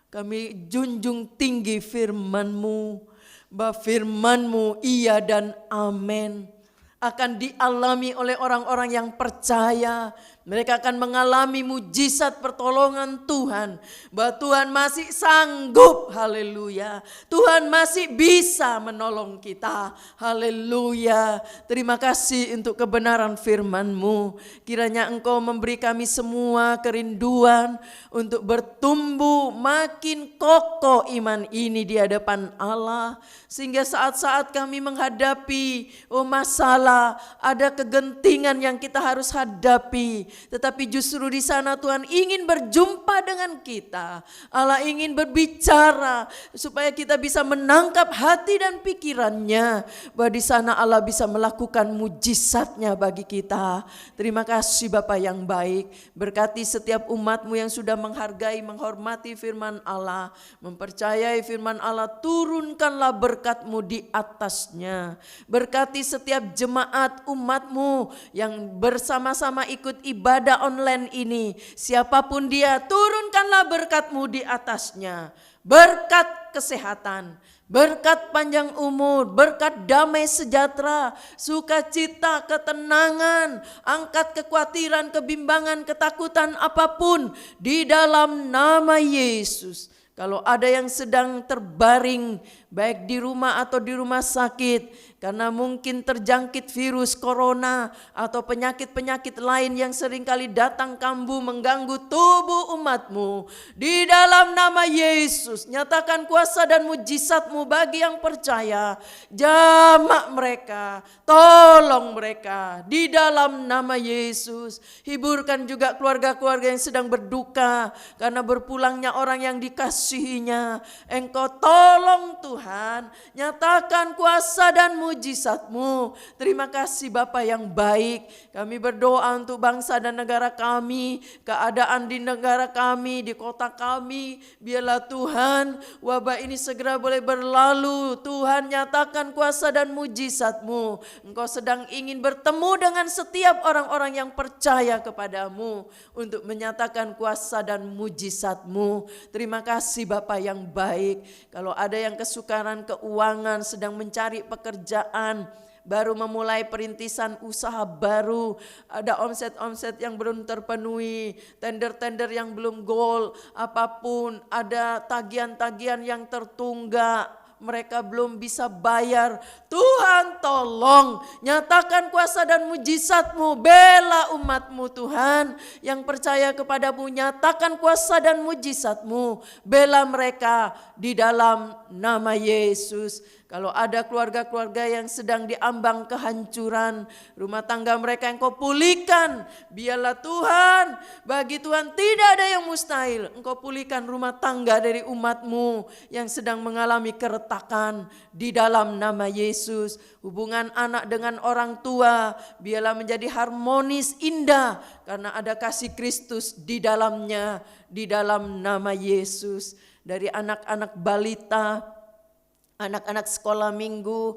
Kami junjung tinggi firman-Mu. Bahwa firman-Mu iya dan amin. Akan dialami oleh orang-orang yang percaya. Mereka akan mengalami mujizat pertolongan Tuhan. Bahwa Tuhan masih sanggup, haleluya. Tuhan masih bisa menolong kita, haleluya. Terima kasih untuk kebenaran firman-Mu. Kiranya Engkau memberi kami semua kerinduan untuk bertumbuh makin kokoh iman ini di hadapan Allah. Sehingga saat-saat kami menghadapi masalah, ada kegentingan yang kita harus hadapi. Tetapi justru di sana Tuhan ingin berjumpa dengan kita. Allah ingin berbicara supaya kita bisa menangkap hati dan pikirannya. Bahwa di sana Allah bisa melakukan mujizatnya bagi kita. Terima kasih Bapa yang baik. Berkati setiap umat-Mu yang sudah menghargai, menghormati firman Allah. Mempercayai firman Allah, turunkanlah berkat-Mu di atasnya. Berkati setiap jemaat umat-Mu yang bersama-sama ikut ibadah online ini, siapapun dia, turunkanlah berkat-Mu di atasnya. Berkat kesehatan, berkat panjang umur, berkat damai sejahtera, sukacita, ketenangan, angkat kekhawatiran, kebimbangan, ketakutan apapun di dalam nama Yesus. Kalau ada yang sedang terbaring baik di rumah atau di rumah sakit karena mungkin terjangkit virus corona atau penyakit-penyakit lain yang seringkali datang kambuh mengganggu tubuh umat-Mu, di dalam nama Yesus nyatakan kuasa dan mujizat-Mu bagi yang percaya. Jamak mereka, tolong mereka di dalam nama Yesus. Hiburkan juga keluarga-keluarga yang sedang berduka karena berpulangnya orang yang dikasihinya. Engkau tolong Tuhan, nyatakan kuasa dan mujizat-Mu. Terima kasih Bapa yang baik. Kami berdoa untuk bangsa dan negara kami, keadaan di negara kami, di kota kami. Biarlah Tuhan wabah ini segera boleh berlalu. Tuhan nyatakan kuasa dan mujizat-Mu. Engkau sedang ingin bertemu dengan setiap orang-orang yang percaya kepadamu untuk menyatakan kuasa dan mujizat-Mu. Terima kasih Bapa yang baik. Kalau ada yang kesukaran keuangan, sedang mencari pekerjaan, baru memulai perintisan usaha baru, ada omset-omset yang belum terpenuhi, tender-tender yang belum goal, apapun, ada tagihan-tagihan yang tertunggak, mereka belum bisa bayar. Tuhan tolong, nyatakan kuasa dan mujizat-Mu, bela umat-Mu Tuhan yang percaya kepadamu, nyatakan kuasa dan mujizat-Mu, bela mereka di dalam nama Yesus. Kalau ada keluarga-keluarga yang sedang diambang kehancuran, rumah tangga mereka yang Kau pulihkan. Biarlah Tuhan, bagi Tuhan tidak ada yang mustahil. Engkau pulihkan rumah tangga dari umat-Mu yang sedang mengalami keretakan di dalam nama Yesus. Hubungan anak dengan orang tua biarlah menjadi harmonis, indah, karena ada kasih Kristus di dalamnya, di dalam nama Yesus. Dari anak-anak balita, anak-anak sekolah minggu,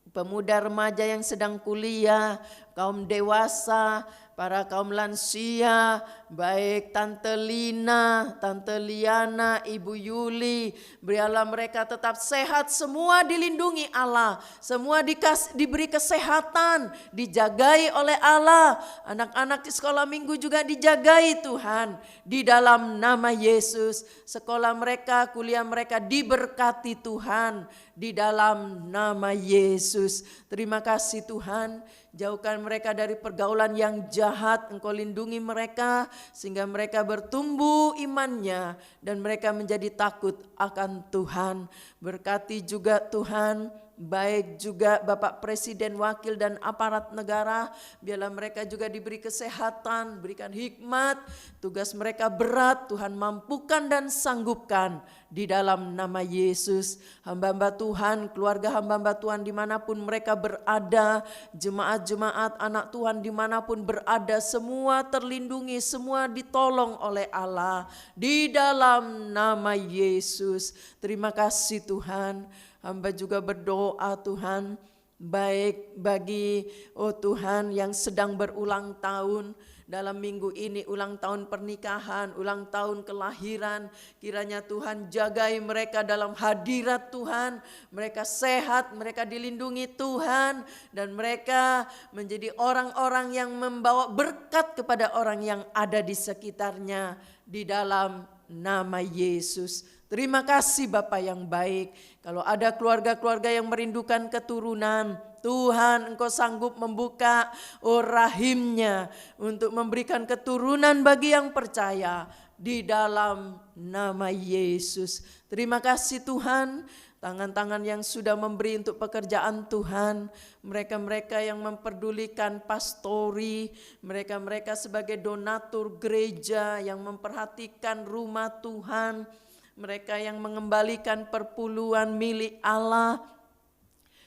pemuda remaja yang sedang kuliah, kaum dewasa, para kaum lansia, baik Tante Lina, Tante Liana, Ibu Yuli, biarlah mereka tetap sehat, semua dilindungi Allah, semua diberi kesehatan, dijagai oleh Allah. Anak-anak di sekolah minggu juga dijagai Tuhan, di dalam nama Yesus. Sekolah mereka, kuliah mereka diberkati Tuhan, di dalam nama Yesus. Terima kasih Tuhan. Jauhkan mereka dari pergaulan yang jahat, Engkau lindungi mereka sehingga mereka bertumbuh imannya dan mereka menjadi takut akan Tuhan. Berkati juga Tuhan, baik juga Bapak Presiden, Wakil dan aparat negara, biarlah mereka juga diberi kesehatan, berikan hikmat, tugas mereka berat, Tuhan mampukan dan sanggupkan di dalam nama Yesus. Hamba-hamba Tuhan, keluarga hamba-hamba Tuhan dimanapun mereka berada, jemaat-jemaat anak Tuhan dimanapun berada, semua terlindungi, semua ditolong oleh Allah di dalam nama Yesus. Terima kasih Tuhan. Hamba juga berdoa Tuhan, baik bagi Tuhan yang sedang berulang tahun. Dalam minggu ini ulang tahun pernikahan, ulang tahun kelahiran, kiranya Tuhan jagai mereka dalam hadirat Tuhan, mereka sehat, mereka dilindungi Tuhan, dan mereka menjadi orang-orang yang membawa berkat kepada orang yang ada di sekitarnya, di dalam nama Yesus. Terima kasih Bapa yang baik. Kalau ada keluarga-keluarga yang merindukan keturunan, Tuhan Engkau sanggup membuka rahimnya untuk memberikan keturunan bagi yang percaya di dalam nama Yesus. Terima kasih Tuhan, tangan-tangan yang sudah memberi untuk pekerjaan Tuhan, mereka-mereka yang memperdulikan pastori, mereka-mereka sebagai donatur gereja yang memperhatikan rumah Tuhan, mereka yang mengembalikan perpuluhan milik Allah,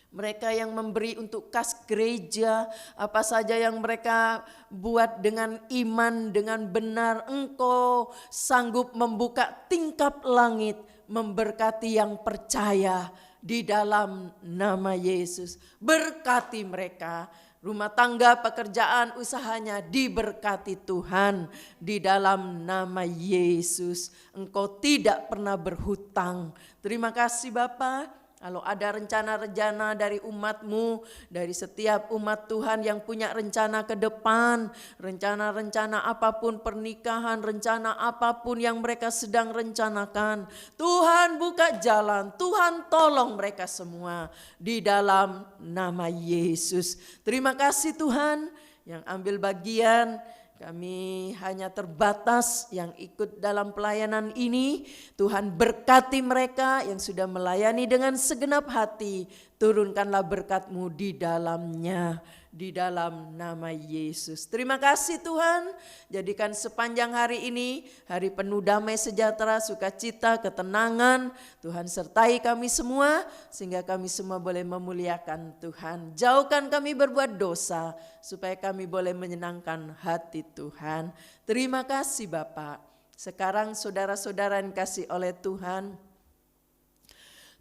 mereka yang memberi untuk kas gereja, apa saja yang mereka buat dengan iman, dengan benar, Engkau sanggup membuka tingkap langit, memberkati yang percaya di dalam nama Yesus. Berkati mereka, rumah tangga, pekerjaan, usahanya diberkati Tuhan di dalam nama Yesus. Engkau tidak pernah berhutang. Terima kasih Bapa. Kalau ada rencana-rencana dari umat-Mu, dari setiap umat Tuhan yang punya rencana ke depan, rencana-rencana apapun, pernikahan, rencana apapun yang mereka sedang rencanakan, Tuhan buka jalan, Tuhan tolong mereka semua di dalam nama Yesus. Terima kasih Tuhan yang ambil bagian. Kami hanya terbatas yang ikut dalam pelayanan ini. Tuhan berkati mereka yang sudah melayani dengan segenap hati. Turunkanlah berkat-Mu di dalamnya, di dalam nama Yesus. Terima kasih Tuhan, jadikan sepanjang hari ini hari penuh damai sejahtera, sukacita, ketenangan. Tuhan sertai kami semua sehingga kami semua boleh memuliakan Tuhan. Jauhkan kami berbuat dosa supaya kami boleh menyenangkan hati Tuhan. Terima kasih Bapak. Sekarang saudara-saudara yang kasih oleh Tuhan,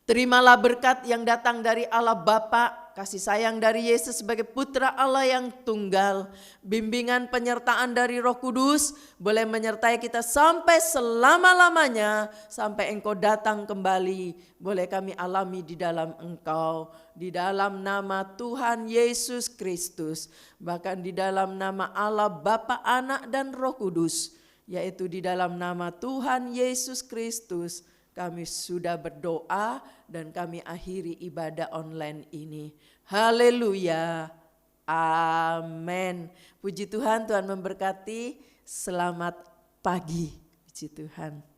terimalah berkat yang datang dari Allah Bapa, kasih sayang dari Yesus sebagai Putra Allah yang tunggal, bimbingan penyertaan dari Roh Kudus boleh menyertai kita sampai selama-lamanya, sampai Engkau datang kembali, boleh kami alami di dalam Engkau, di dalam nama Tuhan Yesus Kristus, bahkan di dalam nama Allah Bapa, Anak dan Roh Kudus, yaitu di dalam nama Tuhan Yesus Kristus. Kami sudah berdoa dan kami akhiri ibadah online ini. Haleluya. Amin. Puji Tuhan, Tuhan memberkati. Selamat pagi. Puji Tuhan.